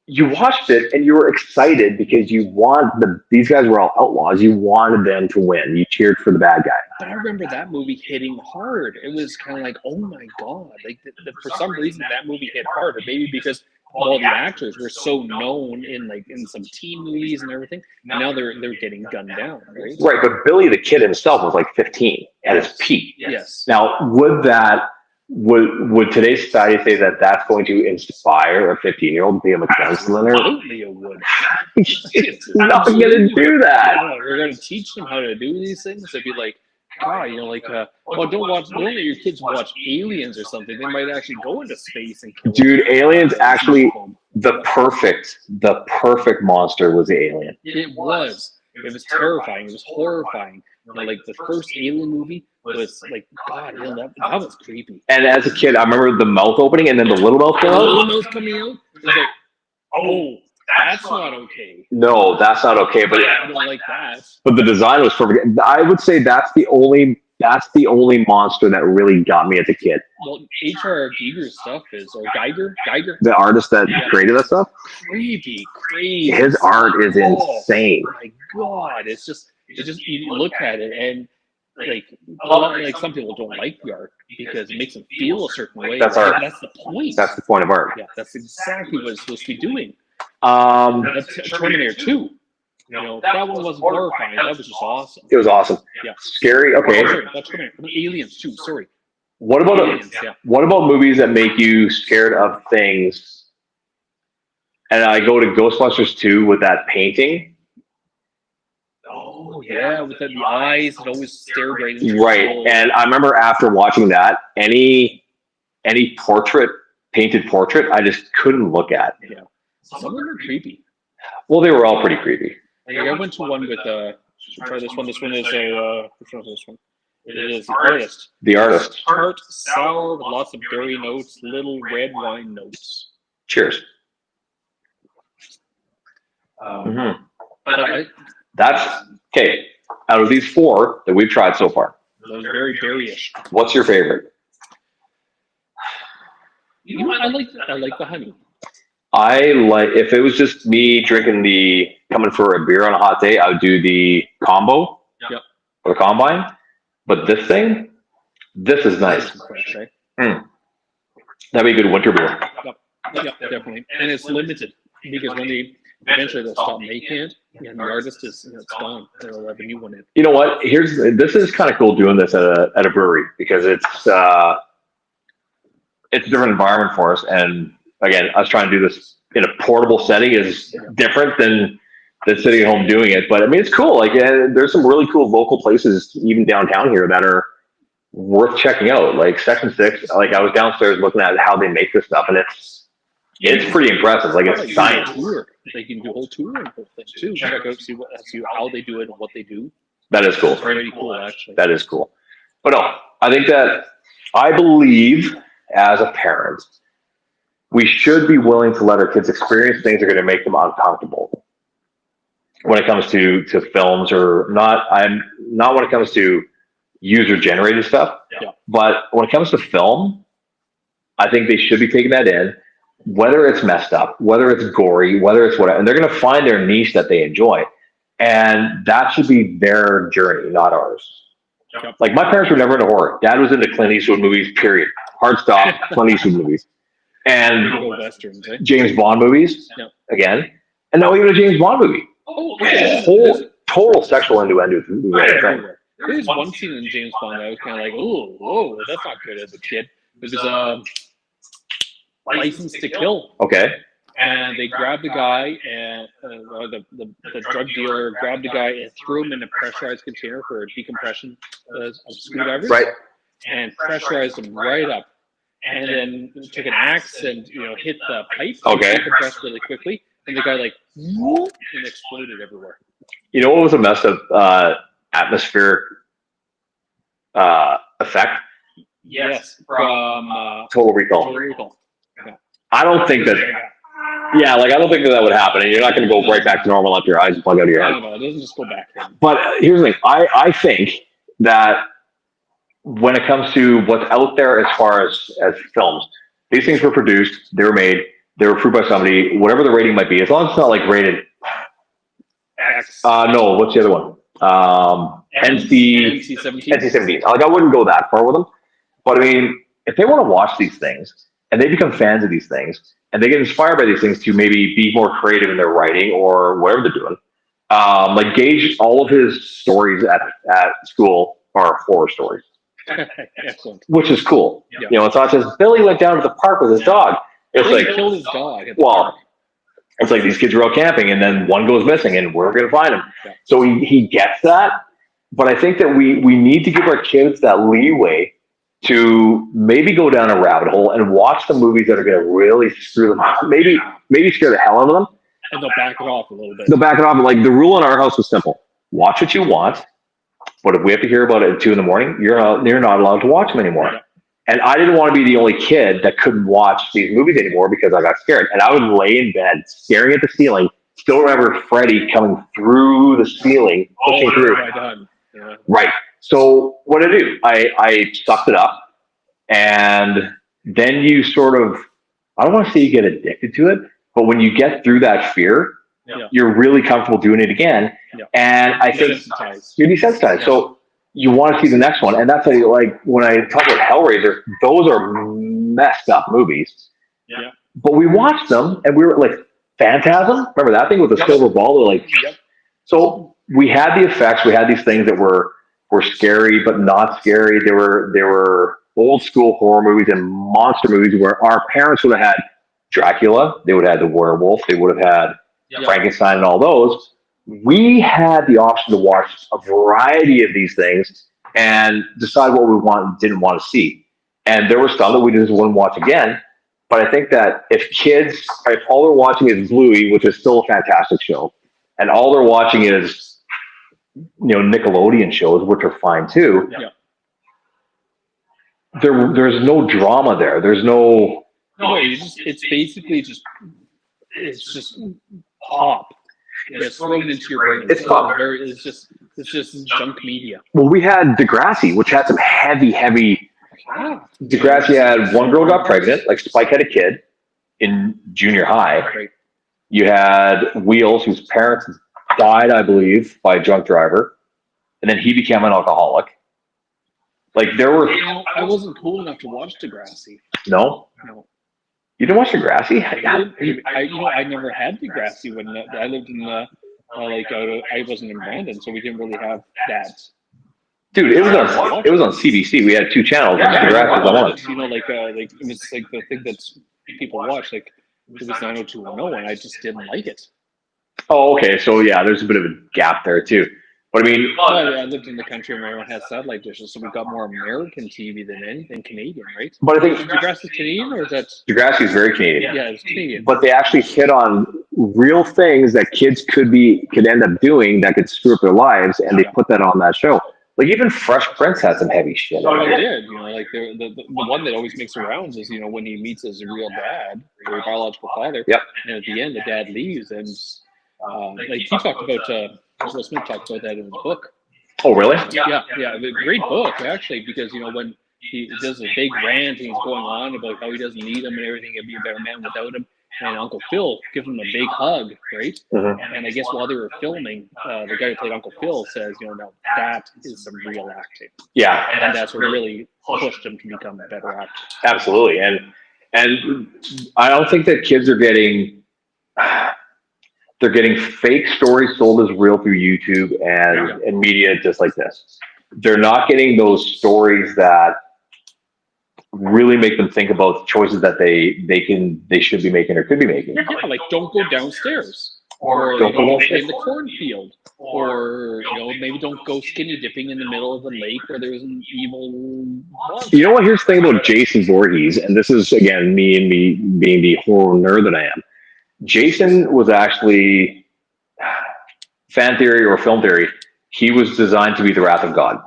you watched it and you were excited because these guys were all outlaws. You wanted them to win. You cheered for the bad guy. But I remember that movie hitting hard. It was kind of like, oh my God. Like for some reason that movie hit hard, or maybe because all the actors were so known in some teen movies and everything. Now they're getting gunned down, right? Right, but Billy the Kid himself was like 15 at his peak. Yes. Now, would today's society say that that's going to inspire a 15-year-old to be a gunslinger? Absolutely, it would. It's not going to do that. We're going to teach them how to do these things. It'd be like, don't let your kids watch Aliens or something. They might actually go into space and kill Dude, Aliens actually, the perfect monster was the alien. It was terrifying. It was horrifying. Like the first Alien movie was like, God, that was creepy. And as a kid, I remember the mouth opening and then the little mouth came out. The little mouth coming out. It was like, Oh, that's not okay. No, that's not okay. But I don't like that. but the design was perfect. I would say that's the only monster that really got me as a kid. Well, H.R. Giger's stuff is, or Geiger, The artist that created that stuff, crazy. his art is insane. Oh my God, it's just you look at it and like some people don't like the art because it makes them feel a certain way. That's art. That's the point. That's the point of art. Yeah, that's exactly what it's supposed to be doing. That's Terminator 2. That one wasn't horrifying. That was just awesome. It was awesome. Yeah. Scary. Okay. Oh, sorry, that's Terminator. Aliens 2. Sorry. What about Aliens, what about movies that make you scared of things? And I go to Ghostbusters 2 with that painting. Oh yeah, with the eyes that always stare right into your Right. soul. And I remember after watching that, any painted portrait, I just couldn't look at. Yeah. Some of them are creepy. Well, they were all pretty creepy. Like I went to one with try this one. This one is which one is this one? It is The Artist. The Artist. Tart, sour, with lots of berry notes, little red wine notes. Cheers. But That's okay. Out of these 4 that we've tried so far, those very berryish. what's your favorite? I like the honey. I like, if it was just me coming for a beer on a hot day, I would do the combo. Yep. Or the combine. But this is nice. Fresh, right? That'd be a good winter beer. Yep, definitely. And it's limited because when eventually they'll stop making it, and the artist is it's gone. They'll have a new one in. You know what? This is kind of cool doing this at a brewery because it's a different environment for us. And again, us trying to do this in a portable setting is different than sitting at home doing it. But I mean, it's cool. Like, there's some really cool local places, even downtown here, that are worth checking out. Like Section 6. Like, I was downstairs looking at how they make this stuff, and it's pretty impressive. Like, it's science. They can do a whole tour and whole thing too. Check out see how they do it and what they do. That is cool. It's pretty cool, actually. That is cool. But no, I believe as a parent, we should be willing to let our kids experience things that are going to make them uncomfortable. When it comes to films, or not, I'm not when it comes to user generated stuff. Yeah. But when it comes to film, I think they should be taking that in, whether it's messed up, whether it's gory, whether it's whatever, and they're going to find their niche that they enjoy, and that should be their journey, not ours. Yep. Like, my parents were never into horror. Dad was into Clint Eastwood movies. Period. Hard stop. Clint Eastwood movies. And Westerns, eh? James Bond movies, again, and now even a James Bond movie. Oh, okay. Total sexual innuendo. There's one scene in James Bond that I was kind of like, oh, whoa, that's not good as a kid. It was License to Kill. Okay. And they grabbed the guy, and the drug dealer grabbed the guy and threw him in a pressurized container for decompression of screwdrivers. Right. And pressurized him right up. And then took an axe and hit the pipe. Okay. Decompressed really quickly. And the guy whoop, and exploded everywhere. You know what was a messed up atmospheric effect? Yes, from Total Recall. Total Recall. Yeah. I don't think that. Yeah, like, I don't think that would happen, and you're not going to go right back to normal after your eyes plug out of your head. No, it doesn't just go back. But here's the thing: I think that when it comes to what's out there as far as films, these things were produced, they were made, they were approved by somebody, whatever the rating might be, as long as it's not like rated X. No, what's the other one? NC-17. NC-17. Like, I wouldn't go that far with them. But I mean, if they want to watch these things and they become fans of these things and they get inspired by these things to maybe be more creative in their writing or whatever they're doing, like, Gage, all of his stories at school are horror stories. Excellent. Which is cool. Yeah. It's not just Billy went down to the park with his dog. It's Billy like, killed his dog. It's like these kids are out camping and then one goes missing and we're going to find him. Yeah. So he gets that. But I think that we need to give our kids that leeway to maybe go down a rabbit hole and watch the movies that are going to really screw them up. Maybe scare the hell out of them. And they'll back it off a little bit. They'll back it off. Like, the rule in our house was simple. Watch what you want. But if we have to hear about it at 2 a.m, you're not allowed to watch them anymore. Yeah. And I didn't want to be the only kid that couldn't watch these movies anymore because I got scared. And I would lay in bed staring at the ceiling. Still remember Freddy coming through the ceiling, pushing through. Right on. Yeah. Right. So what did I do? I sucked it up. And then you sort of, I don't want to say you get addicted to it, but when you get through that fear, you're really comfortable doing it again. Yeah. And I think Desensitized. you're desensitized. So you want to see the next one. And that's like when I talk about Hellraiser, those are messed up movies. Yeah. But we watched them and we were like, Phantasm? Remember that thing with the silver ball? They're like, so we had the effects. We had these things that were scary, but not scary. They were old school horror movies and monster movies where our parents would have had Dracula. They would have had the werewolf. They would have had Frankenstein and all those. We had the option to watch a variety of these things and decide what we want and didn't want to see. And there was stuff that we just wouldn't watch again. But I think that if all they're watching is Bluey, which is still a fantastic show, and all they're watching is, Nickelodeon shows, which are fine too. Yeah. There's no drama there. There's no. No, it's basically just pop. It's thrown into your brain. It's pop. It's just junk media. Well, we had Degrassi, which had some heavy. Degrassi had one girl got pregnant, like Spike had a kid in junior high. Right. You had Wheels, whose parents died, I believe, by a drunk driver, and then he became an alcoholic. Like there were. I wasn't cool enough to watch Degrassi. No. You didn't watch Degrassi? I never had Degrassi when I lived in I wasn't in Brandon, so we didn't really have that. Dude, it was on CBC. We had 2 channels. Degrassi was on. It's like the thing that people watch. Like it was 90210, and I just didn't like it. Oh, okay. So yeah, there's a bit of a gap there too. But I mean, I lived in the country where everyone has satellite dishes, so we got more American TV than anything Canadian, right? But I think Degrassi is Canadian, or is that? Degrassi is very Canadian. Yeah, it's Canadian. But they actually hit on real things that kids could end up doing that could screw up their lives, and they put that on that show. Like even Fresh Prince had some heavy shit. Oh, they did. Like the one that always makes the rounds is when he meets his real dad, or biological father. Yep. And at the end, the dad leaves, and he talked about. Will Smith talked about that in his book. Oh, really? Yeah. A great book, actually, because, when he does a big rant and he's going on about how he doesn't need him and everything, he'd be a better man without him. And Uncle Phil gives him a big hug, right? Mm-hmm. And I guess while they were filming, the guy who played Uncle Phil says, now that is some real acting. Yeah. And that's what really pushed him to become a better actor. Absolutely. And I don't think that kids are getting... They're getting fake stories sold as real through YouTube and media just like this. They're not getting those stories that really make them think about choices that they should be making or could be making. Yeah, like don't go downstairs, or don't go in the cornfield, or maybe don't go skinny dipping in the middle of the lake where there's an evil monster. You know what? Here's the thing about Jason Voorhees, and this is again me being the horror nerd that I am. Jason was actually, fan theory or film theory, he was designed to be the wrath of God.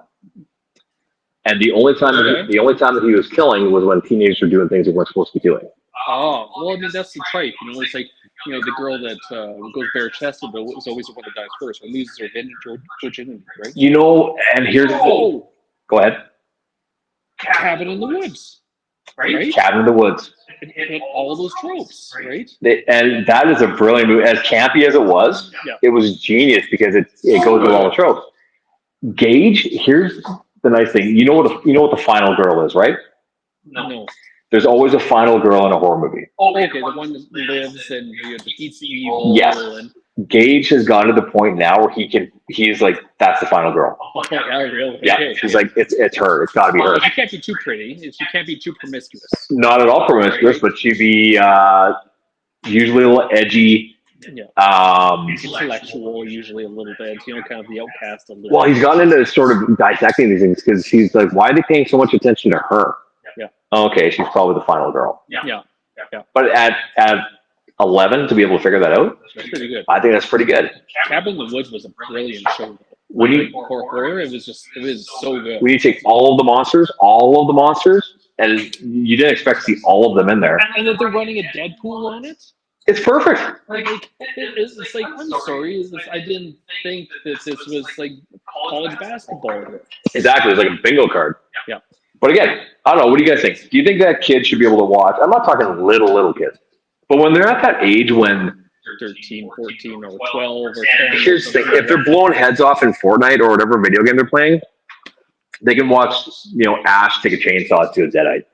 And the only time that he was killing was when teenagers were doing things they weren't supposed to be doing. Oh, well, that's the type. It's like, the girl that goes bare-chested, but is always the one that dies first, or loses her virginity, right? And here's the thing. Go ahead. Cabin in the Woods. Right? Cabin in the Woods. It hit all those tropes, right? And that is a brilliant movie. As campy as it was, it was genius because it goes with all the tropes. Gage, here's the nice thing. You know what the final girl is, right? No. There's always a final girl in a horror movie. Oh, okay, the one that lives and defeats the evil. Yes. Gage has gotten to the point now where he's like, that's the final girl. Oh, yeah, really? Yeah, okay. she's like, it's her. It's got to be her. She can't be too pretty. She can't be too promiscuous. Not at all promiscuous, but she'd be usually a little edgy. Yeah. Intellectual, usually a little bit. Kind of the outcast a little. Well, he's gotten into sort of dissecting these things because he's like, why are they paying so much attention to her? Yeah. Okay, she's probably the final girl. Yeah. But at 11 to be able to figure that out, that's pretty good. I think that's pretty good. Cabin in the Woods was a brilliant show. For horror, it was so good. We need to take all of the monsters, and you didn't expect to see all of them in there. And that they're running a Deadpool on it. It's perfect. Like it's like, I'm sorry, I didn't think that this was like college basketball. Exactly, it's like a bingo card. Yeah. But again, I don't know. What do you guys think? Do you think that kids should be able to watch? I'm not talking little kids, but when they're at that age when 13, 14, or 12, or 10. Here's the thing: if they're blowing heads off in Fortnite or whatever video game they're playing, they can watch, Ash take a chainsaw to a deadite.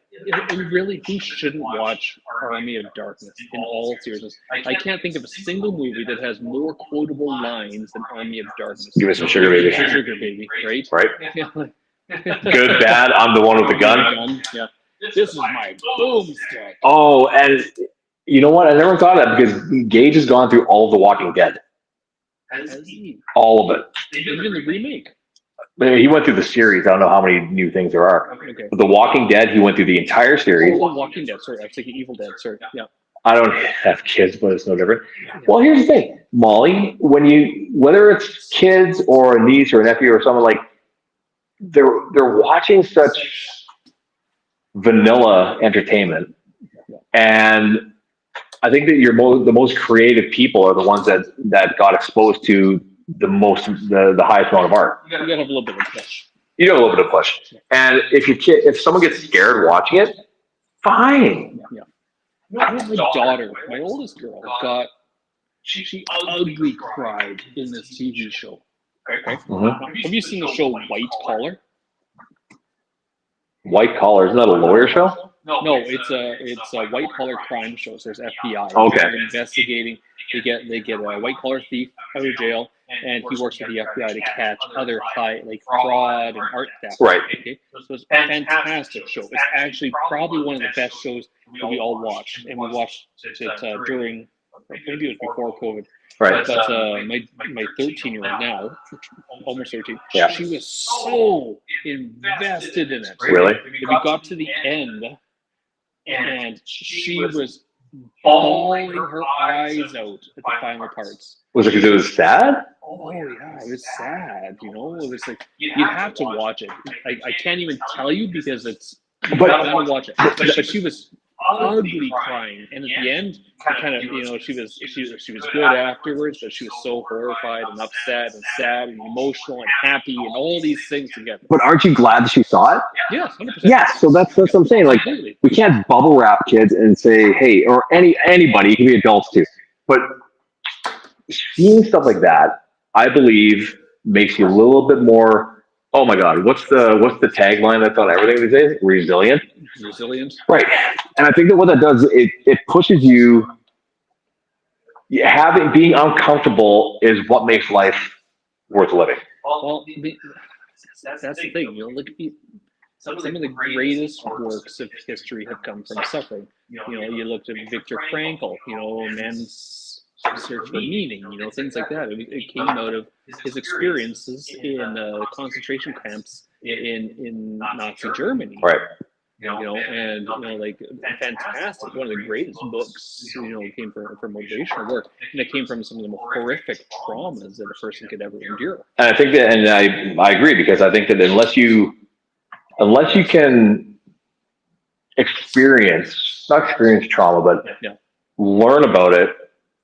And really, who shouldn't watch Army of Darkness in all seriousness? I can't think of a single movie that has more quotable lines than Army of Darkness. Give me some sugar baby. Sugar baby, right? Right? Yeah. Good, bad. I'm the one with the gun. Yeah. This is my boomstick. Oh, and you know what? I never thought of that because Gage has gone through all of The Walking Dead. Has he? All of it. Even the remake. He went through the series. I don't know how many new things there are. Okay. But The Walking Dead, he went through the entire series. Oh, Walking Dead. Sorry, I was thinking Evil Dead. Sorry. Yeah. I don't have kids, but it's no different. Well, here's the thing, Molly. Whether it's kids or a niece or a nephew or someone, like they're watching such vanilla entertainment, and I think that the most creative people are the ones that got exposed to the highest amount of art. You gotta have a little bit of push. You know, a little bit of push. And if someone gets scared watching it, fine. Yeah. My daughter, my oldest girl, she ugly cried in this TV show. Okay. Mm-hmm. Have you seen the show White Collar? White Collar, isn't that a lawyer show? No, it's a white collar crime show. So there's FBI. Okay. They're investigating. They get a white collar thief out of jail, and he works with the FBI to catch other fraud and art theft. Right. Okay. So it's a fantastic show. It's actually probably one of the best shows that we all watched, and we watched it during, maybe it was before COVID. Right. But my 13-year-old now, almost 13, Yeah. she was so invested in it. Really? We got to the end, and she was bawling her eyes out at the final parts. Was it because it was sad? Oh yeah, it was sad. It was like you have to watch it. I can't even tell you because you gotta watch it. But she was ugly crying, and at the end, kind of, she was good afterwards, but she was so horrified and upset and sad and emotional and happy and all these things together. But aren't you glad that she saw it? Yes, 100%. Yes, so that's what I'm saying. Like, Completely. we can't bubble wrap kids and say, hey, or anybody, it can be adults too. But seeing stuff like that, I believe, makes you a little bit more, oh my God, what's the tagline that's on everything these days? Resilient. Right. And I think that what that does, it pushes you. Being uncomfortable is what makes life worth living. Well, that's the thing. Look at some of the greatest works of history have come from suffering. You looked at Viktor Frankl. Man's search for meaning. Things like that. It came out of his experiences in concentration camps in Nazi Germany. Right. Like fantastic. One of the greatest books, came from motivational work, and it came from some of the most horrific traumas that a person could ever endure. And I think that, and I agree, because I think that unless you can not experience trauma, but learn about it,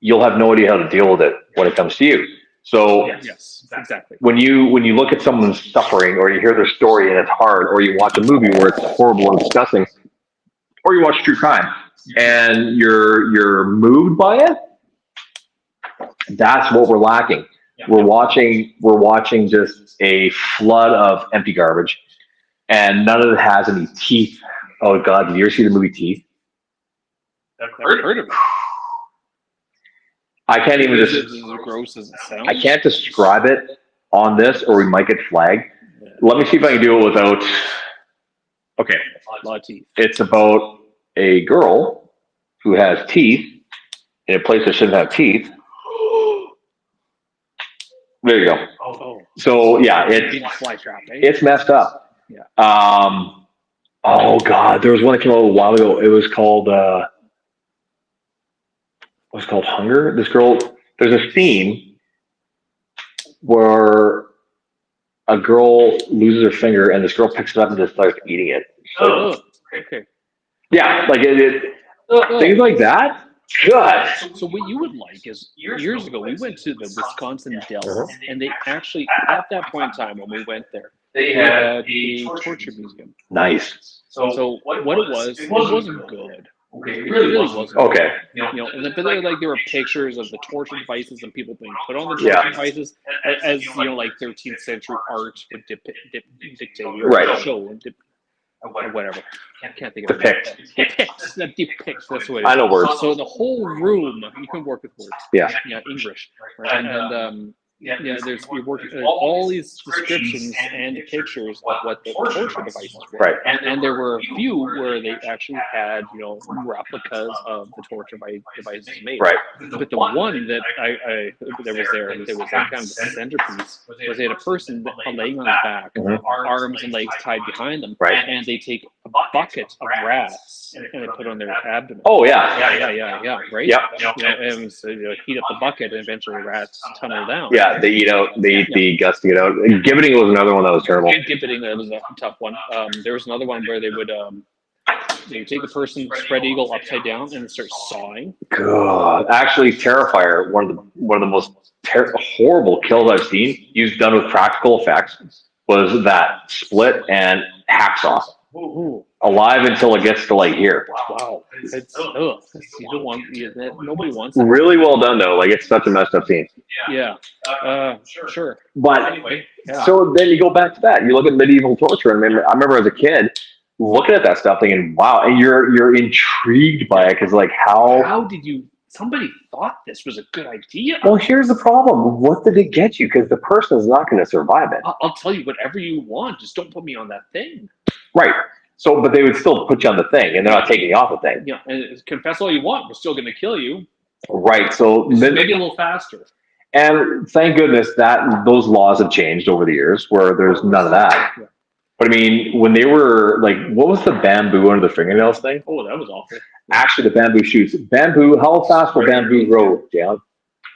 you'll have no idea how to deal with it when it comes to you. So yes, exactly. When you look at someone's suffering, or you hear their story and it's hard, or you watch a movie where it's horrible and disgusting, or you watch true crime and you're moved by it, that's what we're lacking. We're watching just a flood of empty garbage, and none of it has any teeth. Oh God, did you ever see the movie Teeth? I've heard of it. I can't even as gross as it sounds. I can't describe it on this, or we might get flagged. Yeah. Let me see if I can do it without. Okay. A lot of teeth. It's about a girl who has teeth in a place that shouldn't have teeth. There you go. Oh. So yeah, it's messed up. Yeah. Oh God, there was one that came out a while ago. It was called. What's called Hunger. This girl, there's a scene where a girl loses her finger, and this girl picks it up and just starts eating it. So Okay. Yeah, like things like that. Good. So what you would like is years ago we went to the Wisconsin Uh-huh. Dells, and they actually at that point in time when we went there, they had a torture museum. Nice. So what it wasn't good. Okay, It really wasn't. Okay. And then, but there were pictures of the torture devices and people being put on the Yeah. torture devices, as like 13th century art would dictate or Right. show and or whatever. I can't think of Depict. it. Depicts. That's what it is. I know words. So the whole room, you can work with words. Yeah. Yeah, English. Right? And you're working all these descriptions and pictures of what the torture devices were. Right. And there were a few where they actually had, replicas of the torture devices made. Right. But the one that there was that kind of the centerpiece was they had a person laying on his back, arms and legs tied behind them, Right. and they take a bucket of rats and they put on their abdomen. Oh yeah. Yeah, right? Yep. And so heat up the bucket and eventually rats tunnel down. Yeah, they eat the guts to get out. Gibbeting was another one that was terrible. Gibbeting, that was a tough one. There was another one where they would take the person spread eagle upside down and start sawing. God, actually, Terrifier, one of the most horrible kills I've seen, used done with practical effects, was that split and hacksaw. Ooh. Alive until it gets to like here. Wow, you don't want nobody wants it. Really well done though. Like it's such a messed up scene. Yeah, sure. But anyway, so then you go back to that. You look at medieval torture, and I remember as a kid looking at that stuff, thinking, "Wow!" And you're intrigued by it because like how did you? Somebody thought this was a good idea. Well, here's the problem. What did it get you? Because the person is not going to survive it. I'll tell you whatever you want. Just don't put me on that thing. Right. So, but they would still put you on the thing, and they're not taking you off the thing. Yeah, and confess all you want. We're still going to kill you. Right. So maybe a little faster. And thank goodness that those laws have changed over the years, where there's none of that. Yeah. But I mean, when they were like, what was the bamboo under the fingernails thing? Oh, that was awful. Actually, the bamboo shoots. Bamboo. How fast will bamboo grow, Jan?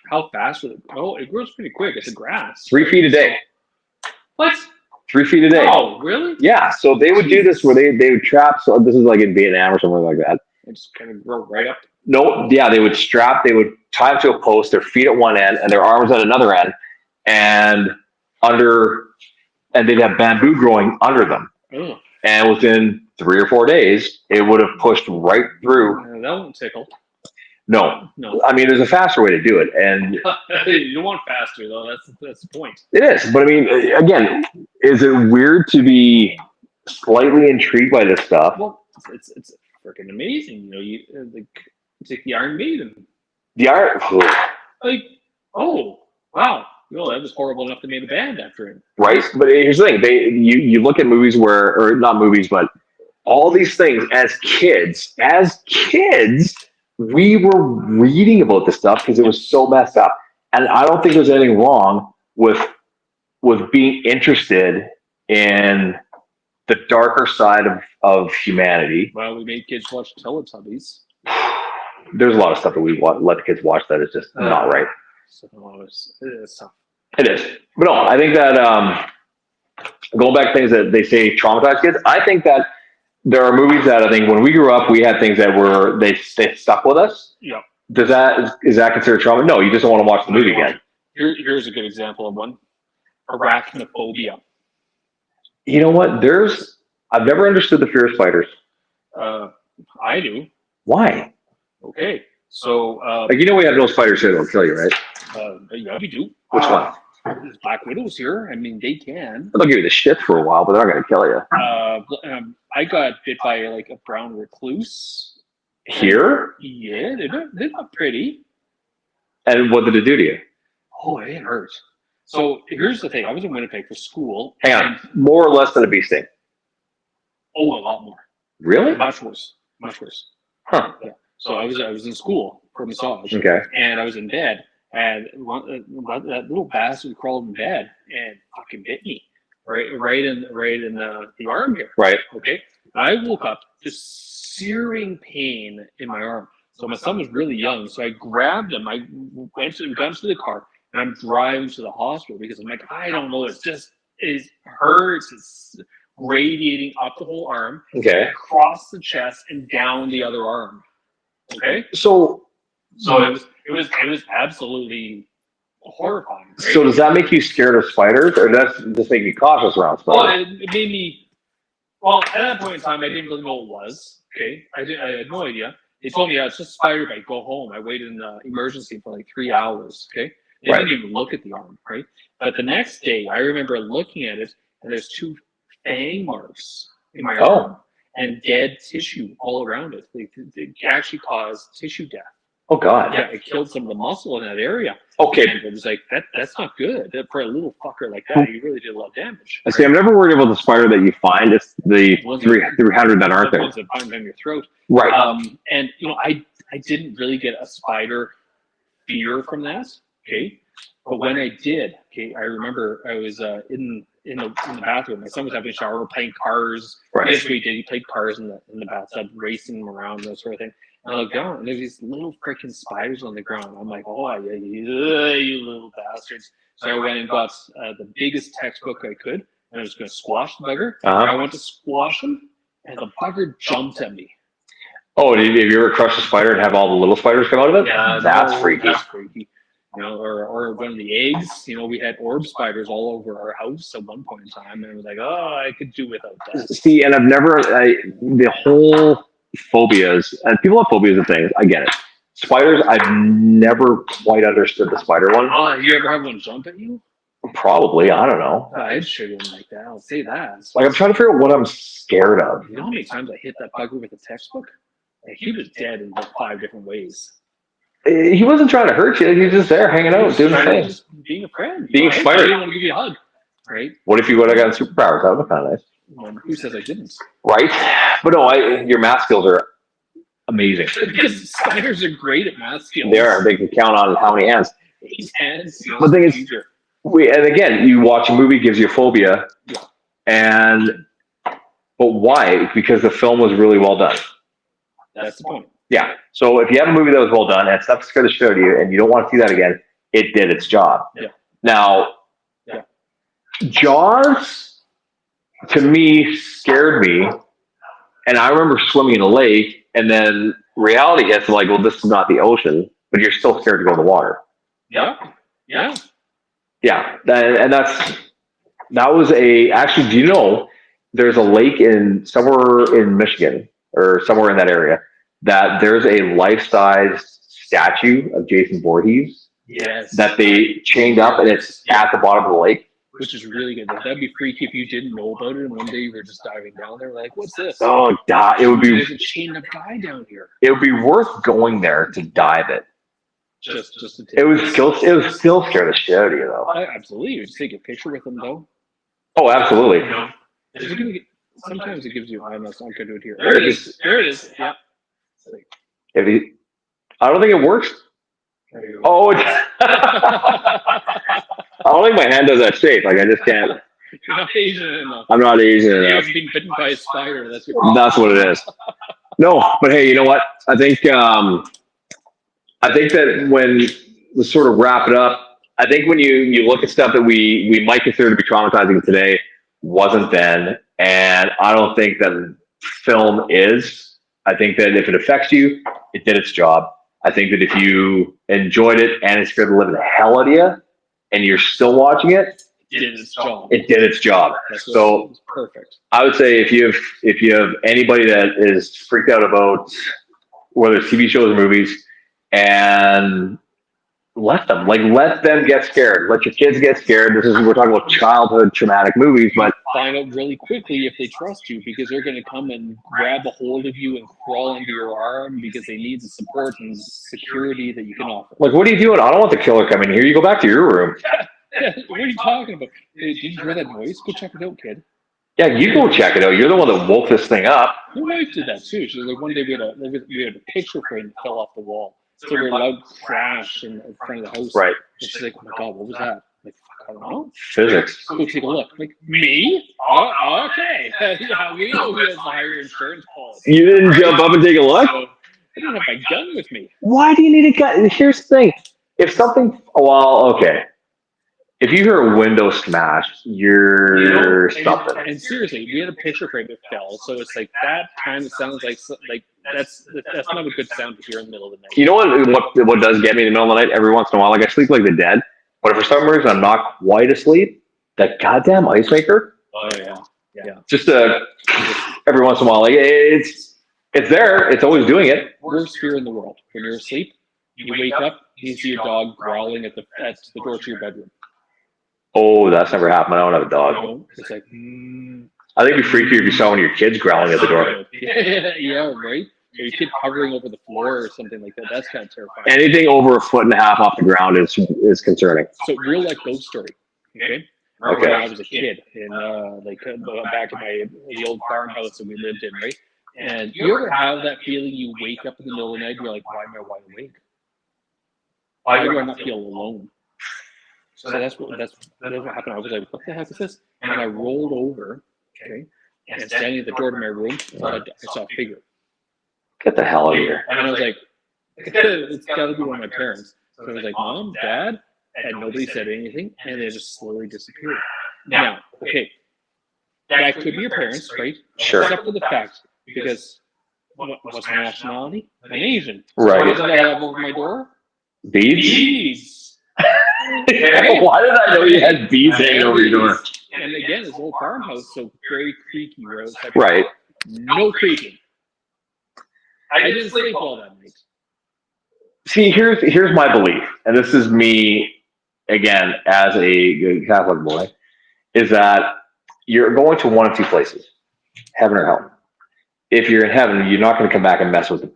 How fast will it? Oh, it grows pretty quick. It's a grass. 3 feet a day. What? 3 feet a day. Oh, really? Yeah. So they would do this where they would trap. So this is like in Vietnam or something like that. They just kind of grow right up. No, yeah, they would tie them to a post, their feet at one end and their arms at another end, and they'd have bamboo growing under them. Oh. And within 3 or 4 days, it would have pushed right through. That won't tickle. No. I mean, there's a faster way to do it, and you don't want faster though. That's the point. It is, but I mean, again, is it weird to be slightly intrigued by this stuff? Well, it's freaking amazing. It's like the Iron Maiden. The Iron, like, oh wow, no, that was horrible enough to make a band after it. Right, but here's the thing: you look at movies or not movies, but all these things as kids, we were reading about this stuff because it was so messed up. And I don't think there's anything wrong with being interested in the darker side of humanity. Well, we made kids watch Teletubbies. There's a lot of stuff that we let the kids watch that is just not right. So it's tough. It is. But no, I think that going back to things that they say traumatize kids, I think that there are movies that I think when we grew up, we had things that they stuck with us. Yeah. Is that considered trauma? No, you just don't want to watch the movie again. Here's a good example of one. Arachnophobia. You know what? I've never understood the fear of spiders. I do. Why? Okay. So we have no spiders here that'll kill you, right? Yeah, we do. Which one? There's black widows here. I mean, they can. They'll give you the shit for a while, but they're not going to kill you. I got bit by like a brown recluse. Here? Yeah, they're not pretty. And what did it do to you? Oh, it hurt. So here's the thing. I was in Winnipeg for school. Hang on. More or less than a bee sting? Oh, a lot more. Really? Much worse. Much worse. Huh. Yeah. So I was in school for massage. Okay. And I was in bed. And that little bastard crawled in bed and fucking bit me right in the arm here. Right. Okay. I woke up just searing pain in my arm. So my son was really young. So I grabbed him. I got into the car and I'm driving to the hospital because I'm like, I don't know. It hurts. It's radiating up the whole arm, Okay. across the chest, and down the other arm. Okay. So it was absolutely horrifying. Right? So does that make you scared of spiders, or does that just make you cautious around Well, spiders? it made me. Well, at that point in time, I didn't really know what it was. Okay, I had no idea. They told me, it's just a spider bite. Go home. I waited in the emergency for like 3 hours. Okay, they didn't even look at the arm. Right, but the next day, I remember looking at it, and there's 2 fang marks in my arm and dead tissue all around it. They actually caused tissue death. Oh God! Yeah, it killed some of the muscle in that area. Okay. And it was like that's not good for a little fucker like that. You really did a lot of damage. See, I'm never worried about the spider that you find. It's the 300 that aren't The there. ones that find in your throat. Right. And I didn't really get a spider fear from that. Okay. But when I did, okay, I remember I was in the bathroom. My son was having a shower, playing cars. Right. Yes, we did. He played cars in the bathtub, racing them around, that sort of thing. And I look down, and there's these little freaking spiders on the ground. I'm like, oh, yeah, you little bastards. So I went and got the biggest textbook I could, and I was going to squash the bugger. I went to squash him, and the bugger jumped at me. Oh, have you ever crushed a spider and have all the little spiders come out of it? Yeah, that's freaky. That's freaky. You know, or one of the eggs. You know, we had orb spiders all over our house at one point in time, and I was like, oh, I could do without that. See, and I've never the whole phobias, and people have phobias of things. I get it. Spiders, I've never quite understood the spider one. Oh, you ever have one jump at you? Probably, I don't know. I'd sure didn't like that. I'll say that. Like, I'm trying to figure out what I'm scared of. You know how many times I hit that bugger with a textbook? Like, he was dead in about 5 different ways. He wasn't trying to hurt you. He was just there hanging out, doing his thing. Just being a friend. Being a spider. I didn't want to give you a hug. Right? What if you would have gotten superpowers? That would have been kind of nice. Well, who says I didn't? Right? But no, your math skills are amazing. Because spiders are great at math skills. They are. They can count on how many hands. 8 hands. The thing is, and again, you watch a movie, gives you a phobia, but why? Because the film was really well done. That's the point. Yeah. So if you have a movie that was well done and stuff scared the shit out of you and you don't want to see that again, it did its job. Yeah. Now, Jaws, to me, scared me. And I remember swimming in a lake, and then reality hits, like, well, this is not the ocean, but you're still scared to go in the water. Yeah. Yeah. Yeah. And that was actually, do you know, there's a lake somewhere in Michigan or somewhere in that area that there's a life-size statue of Jason Voorhees. Yes. That they chained up, and it's at the bottom of the lake. Which is really good. That'd be freaky if you didn't know about it, and one day you were just diving down there, like, "What's this?" Oh, it would be. There's a chained up guy down here. It would be worth going there to dive it. Just to take it was still scare the shit out of you, though. Absolutely, you just take a picture with them, though. Oh, absolutely. Sometimes it gives you. I'm not going to do it here. There it is. There it is. Yeah. I don't think it works. Oh, I don't think my hand does that shape. Like, I just can't. You're not Asian enough. I'm not Asian enough. You're being bitten by a spider. That's your problem. That's what it is. No, but hey, you know what? I think that when we sort of wrap it up, I think when you look at stuff that we might consider to be traumatizing today, wasn't then, and I don't think that film is. I think that if it affects you, it did its job. I think that if you enjoyed it and it scared the living hell out of you, and you're still watching it, it did its job. It did its job. So perfect. I would say if you have anybody that is freaked out about whether it's TV shows or movies, and let them get scared. Let your kids get scared. We're talking about childhood traumatic movies, but find out really quickly if they trust you, because they're going to come and grab a hold of you and crawl into your arm because they need the support and security that you can offer. Like, what are you doing? I don't want the killer coming here. You go back to your room. What are you talking about? Did you hear that noise? Go check it out, kid. Yeah, you go check it out. You're the one that woke this thing up. My wife did that too. She was like, one day we had a picture frame that fell off the wall. So we heard a loud crash in front of the house. Right. And she's like, oh my God, what was that? I'm like, fuck, I don't know. Physics. Go take a look. I'm like, me? Oh, okay. Yeah, we know who has the higher insurance policy. You didn't jump up and take a look? So, I didn't have my gun with me. Why do you need a gun? Here's the thing. If something, well, okay. If you hear a window smash, you're something. And seriously, we had a picture frame that fell, so it's like that time it sounds like that's not a good sound to hear in the middle of the night. You know what does get me in the middle of the night every once in a while? Like I sleep like the dead, but if for some reason I'm not quite asleep, that goddamn ice maker. Oh yeah. Just every once in a while, like it's there. It's always doing it. Worst fear in the world. When you're asleep, you wake up, you see your dog growling at the door to your bedroom. Oh, that's never happened. I don't have a dog. It's like, I think it'd be freaky if you saw one of your kids growling at the door. yeah, right. Or your kid hovering over the floor or something like that. That's kind of terrifying. Anything over a foot and a half off the ground is concerning. So, real life ghost story. Okay. Okay. When I was a kid, and back in the old farmhouse that we lived in, right? And you ever have that feeling you wake up in the middle of the night and you're like, why am I wide awake? Why do I not feel alone? So that's what happened. I was like, what the heck is this? And I rolled over, okay, and standing at the door to my room, I saw a figure. Get the hell out of here. And I was like, it's got to be one of my parents. So I was like, Mom, Dad, and nobody said anything, and they just slowly disappeared. Now, okay, that could be your parents, right? Sure. Except for the fact, because what's my nationality? I'm Asian. Right. What did I have over my door? Beads? Beads. Why did I know you had beads hanging over your door? And again, it's an old farmhouse, so very creaky roads. Right. No creaking. I didn't sleep all that night. See, here's my belief, and this is me again as a Catholic boy, is that you're going to one of two places, heaven or hell. If you're in heaven, you're not going to come back and mess the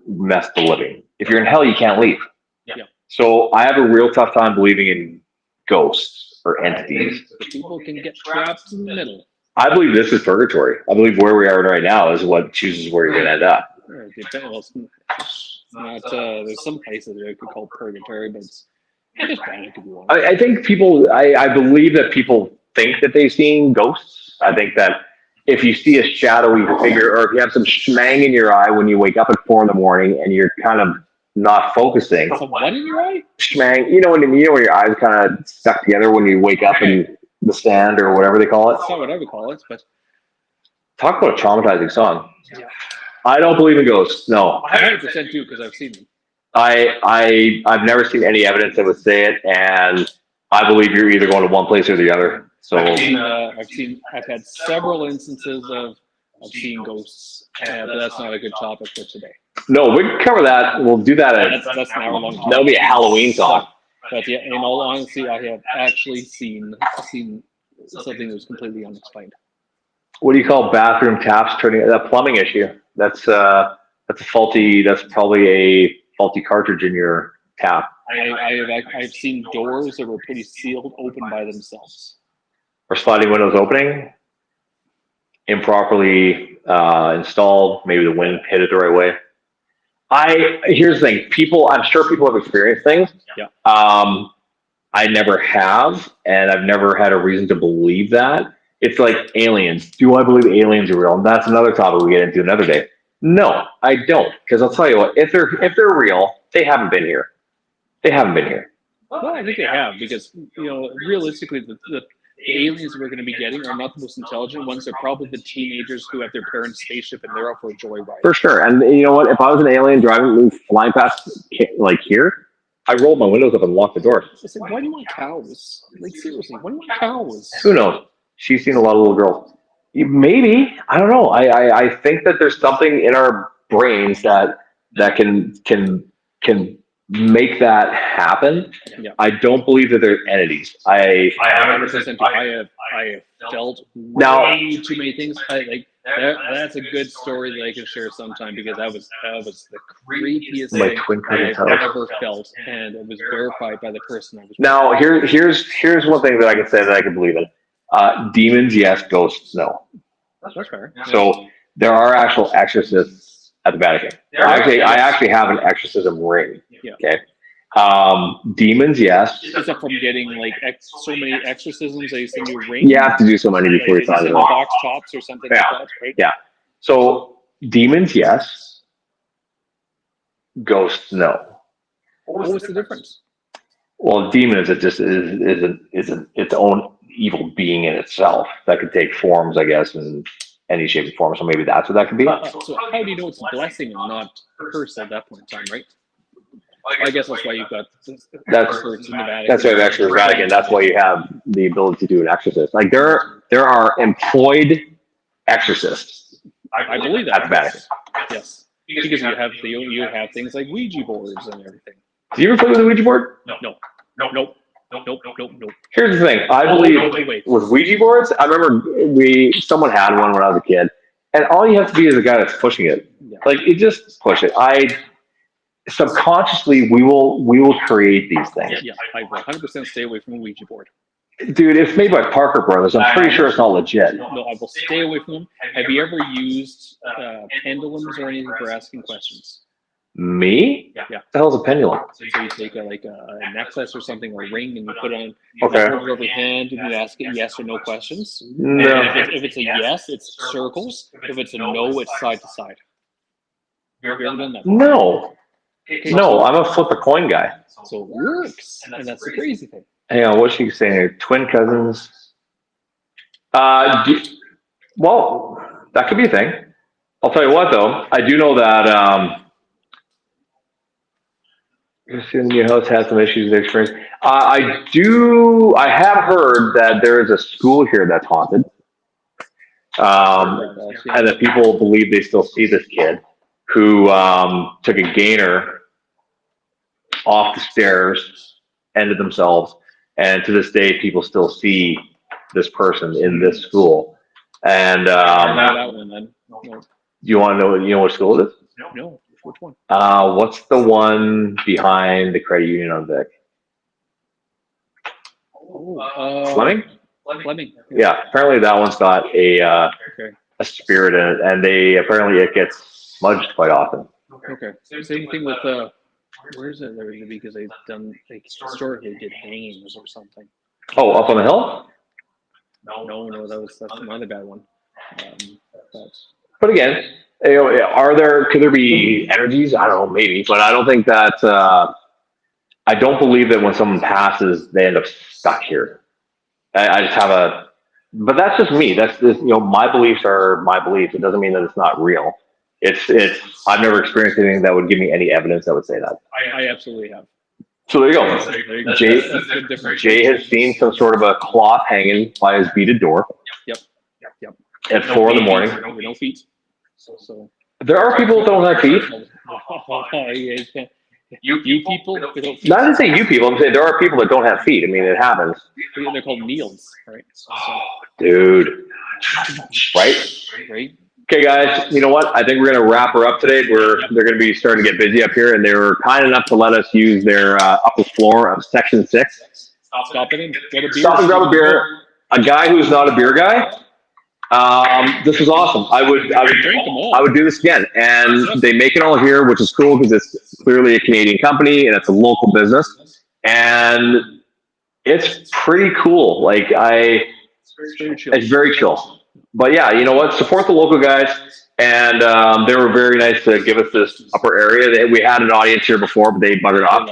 living. If you're in hell, you can't leave. Yeah. So I have a real tough time believing in ghosts or entities. People can get trapped in the middle. I believe this is purgatory. I believe where we are right now is what chooses where you're going to end up. It's not. There's some places that could call purgatory, but it's just bad. It could be wrong. I think people. I believe that people think that they've seen ghosts. I think that if you see a shadowy figure, or if you have some schmang in your eye when you wake up at 4 a.m. and you're kind of not focusing. So what in your eye? Schmang. You know when your eyes kind of stuck together when you wake up in the stand or whatever they call it. That's not what I would call it, but talk about a traumatizing song. Yeah. I don't believe in ghosts. No. 100% do because I've seen them. I've never seen any evidence that would say it, and I believe you're either going to one place or the other. So I've had several instances of seeing ghosts, but that's not a good topic for today. No, we can cover that. We'll do that. That's an hour long. That'll be a Halloween song. But yeah, in all honesty, I have actually seen something that was completely unexplained. What do you call bathroom taps turning? That plumbing issue. That's a faulty. That's probably a faulty cartridge in your tap. I've seen doors that were pretty sealed open by themselves. Or sliding windows opening, improperly installed. Maybe the wind hit it the right way. Here's the thing. I'm sure people have experienced things. Yeah. I never have, and I've never had a reason to believe that. It's like aliens. Do I believe aliens are real? And that's another topic we get into another day. No, I don't. Because I'll tell you what, if they're real, they haven't been here. They haven't been here. Well, I think they have, because realistically, the aliens we're going to be getting are not the most intelligent ones. They're probably the teenagers who have their parents' spaceship and they're out for a joyride. For sure. And you know what? If I was an alien flying past like here, I rolled my windows up and locked the door. It's like, why do you want cows? Like, seriously, why do you want cows? Who knows? She's seen a lot of little girls. Maybe. I don't know. I think that there's something in our brains that can make that happen. Yeah. I don't believe that they're entities. I have felt way too many things. That's a good story that I can share sometime, because that was the creepiest thing I've ever felt, and it was verified by the person I was. Now here's one thing that I can say that I can believe in. Demons, yes. Ghosts, no. That's fair. So there are actual exorcists at the Vatican. I actually have an exorcism ring. Yeah. Okay. Demons, yes. Is that from getting so many exorcisms that you send you a ring? You have to do so many before you sign it off. Box tops or something like that, right? Yeah. So demons, yes. Ghosts, no. What was the difference? Well, demon is its own evil being in itself that could take forms, I guess, in any shape or form. So maybe that's what that could be. So how do you know it's a blessing and not a curse at that point in time, right? I guess that's why you've got That's experts in the Vatican. That's why the exorcist Vatican. That's why you have the ability to do an exorcist. Like there are employed exorcists. I believe that. At the Vatican. Yes, because you have things like Ouija boards and everything. Do you ever play with a Ouija board? No. Nope. Here's the thing. I believe with Ouija boards, I remember someone had one when I was a kid, and all you have to be is a guy that's pushing it. Yeah. Like you just push it. Subconsciously we will create these things. Yeah, I 100% stay away from a Ouija board. Dude, it's made by Parker Brothers. I'm pretty sure it's not legit. No, I will stay away from them. Have you ever used pendulums or anything for asking questions? Me? Yeah. What the hell's a pendulum? So you take a necklace or something, or a ring, and you put on Okay. over your hand, and you ask it yes or no questions. No. And if it's a yes, it's circles. If it's a no, it's side to side. Have you ever done that? No. No, I'm a flip a coin guy. So it works, and that's the crazy thing. Hang on, what's she saying here? Twin cousins. Well, that could be a thing. I'll tell you what, though. I do know that in your house has some issues with experience. I have heard that there is a school here that's haunted. And that people believe they still see this kid who took a gainer off the stairs, ended themselves, and to this day people still see this person in this school. And that one, then. No. do you want to know what school it is? No. Which one? What's the one behind the credit union on Vic? Fleming? Fleming. Yeah, apparently that one's got a spirit in it, and apparently it gets smudged quite often. Okay. Same thing with where is it? Because they've done historically did hangings or something. Oh, up on the hill? No, that's another bad one. But again, could there be energies? I don't know, maybe, but I don't think that. I don't believe that when someone passes, they end up stuck here. I just have but that's just me. That's just, my beliefs are my beliefs. It doesn't mean that it's not real. I've never experienced anything that would give me any evidence that would say that. I absolutely have. So there you go. Jay has seen some sort of a cloth hanging by his beaded door. Yep. At 4 in the morning. No feet. So there are people that don't have feet. You people? Not to say you people. I'm saying there are people that don't have feet. I mean, it happens. They're called kneels, right? Dude. Right? Okay, guys. You know what? I think we're going to wrap her up today. They're going to be starting to get busy up here, and they were kind enough to let us use their upper floor of Section 6. Stop it and get a beer. Stop and grab a beer. A guy who's not a beer guy. This was awesome. I would do this again, and they make it all here, which is cool because it's clearly a Canadian company and it's a local business, and it's pretty cool. Like it's very chill. But yeah, you know what? Support the local guys, and they were very nice to give us this upper area. We had an audience here before, but they buggered off.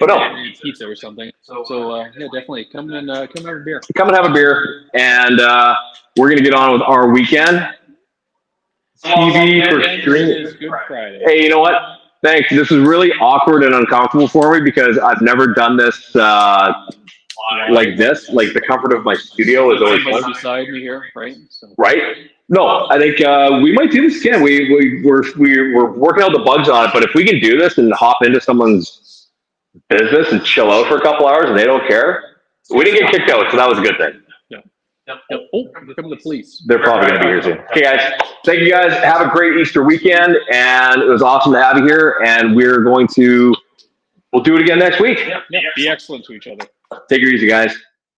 But no, pizza or something. So yeah, definitely come and have a beer. Come and have a beer, and we're gonna get on with our weekend. TV for streaming. Good Friday. Hey, you know what? Thanks. This is really awkward and uncomfortable for me because I've never done this like this. Like the comfort of my studio is always fun. Beside me here, right? So. Right? No, I think we might do this again. We're working out the bugs on it, but if we can do this and hop into someone's business and chill out for a couple hours and they don't care, we didn't get kicked out, so that was a good thing. Oh, here come the police. They're probably going to be here soon. Okay, guys. Thank you, guys. Have a great Easter weekend, and it was awesome to have you here. And we'll do it again next week. Yeah. Be excellent to each other. Take it easy, guys.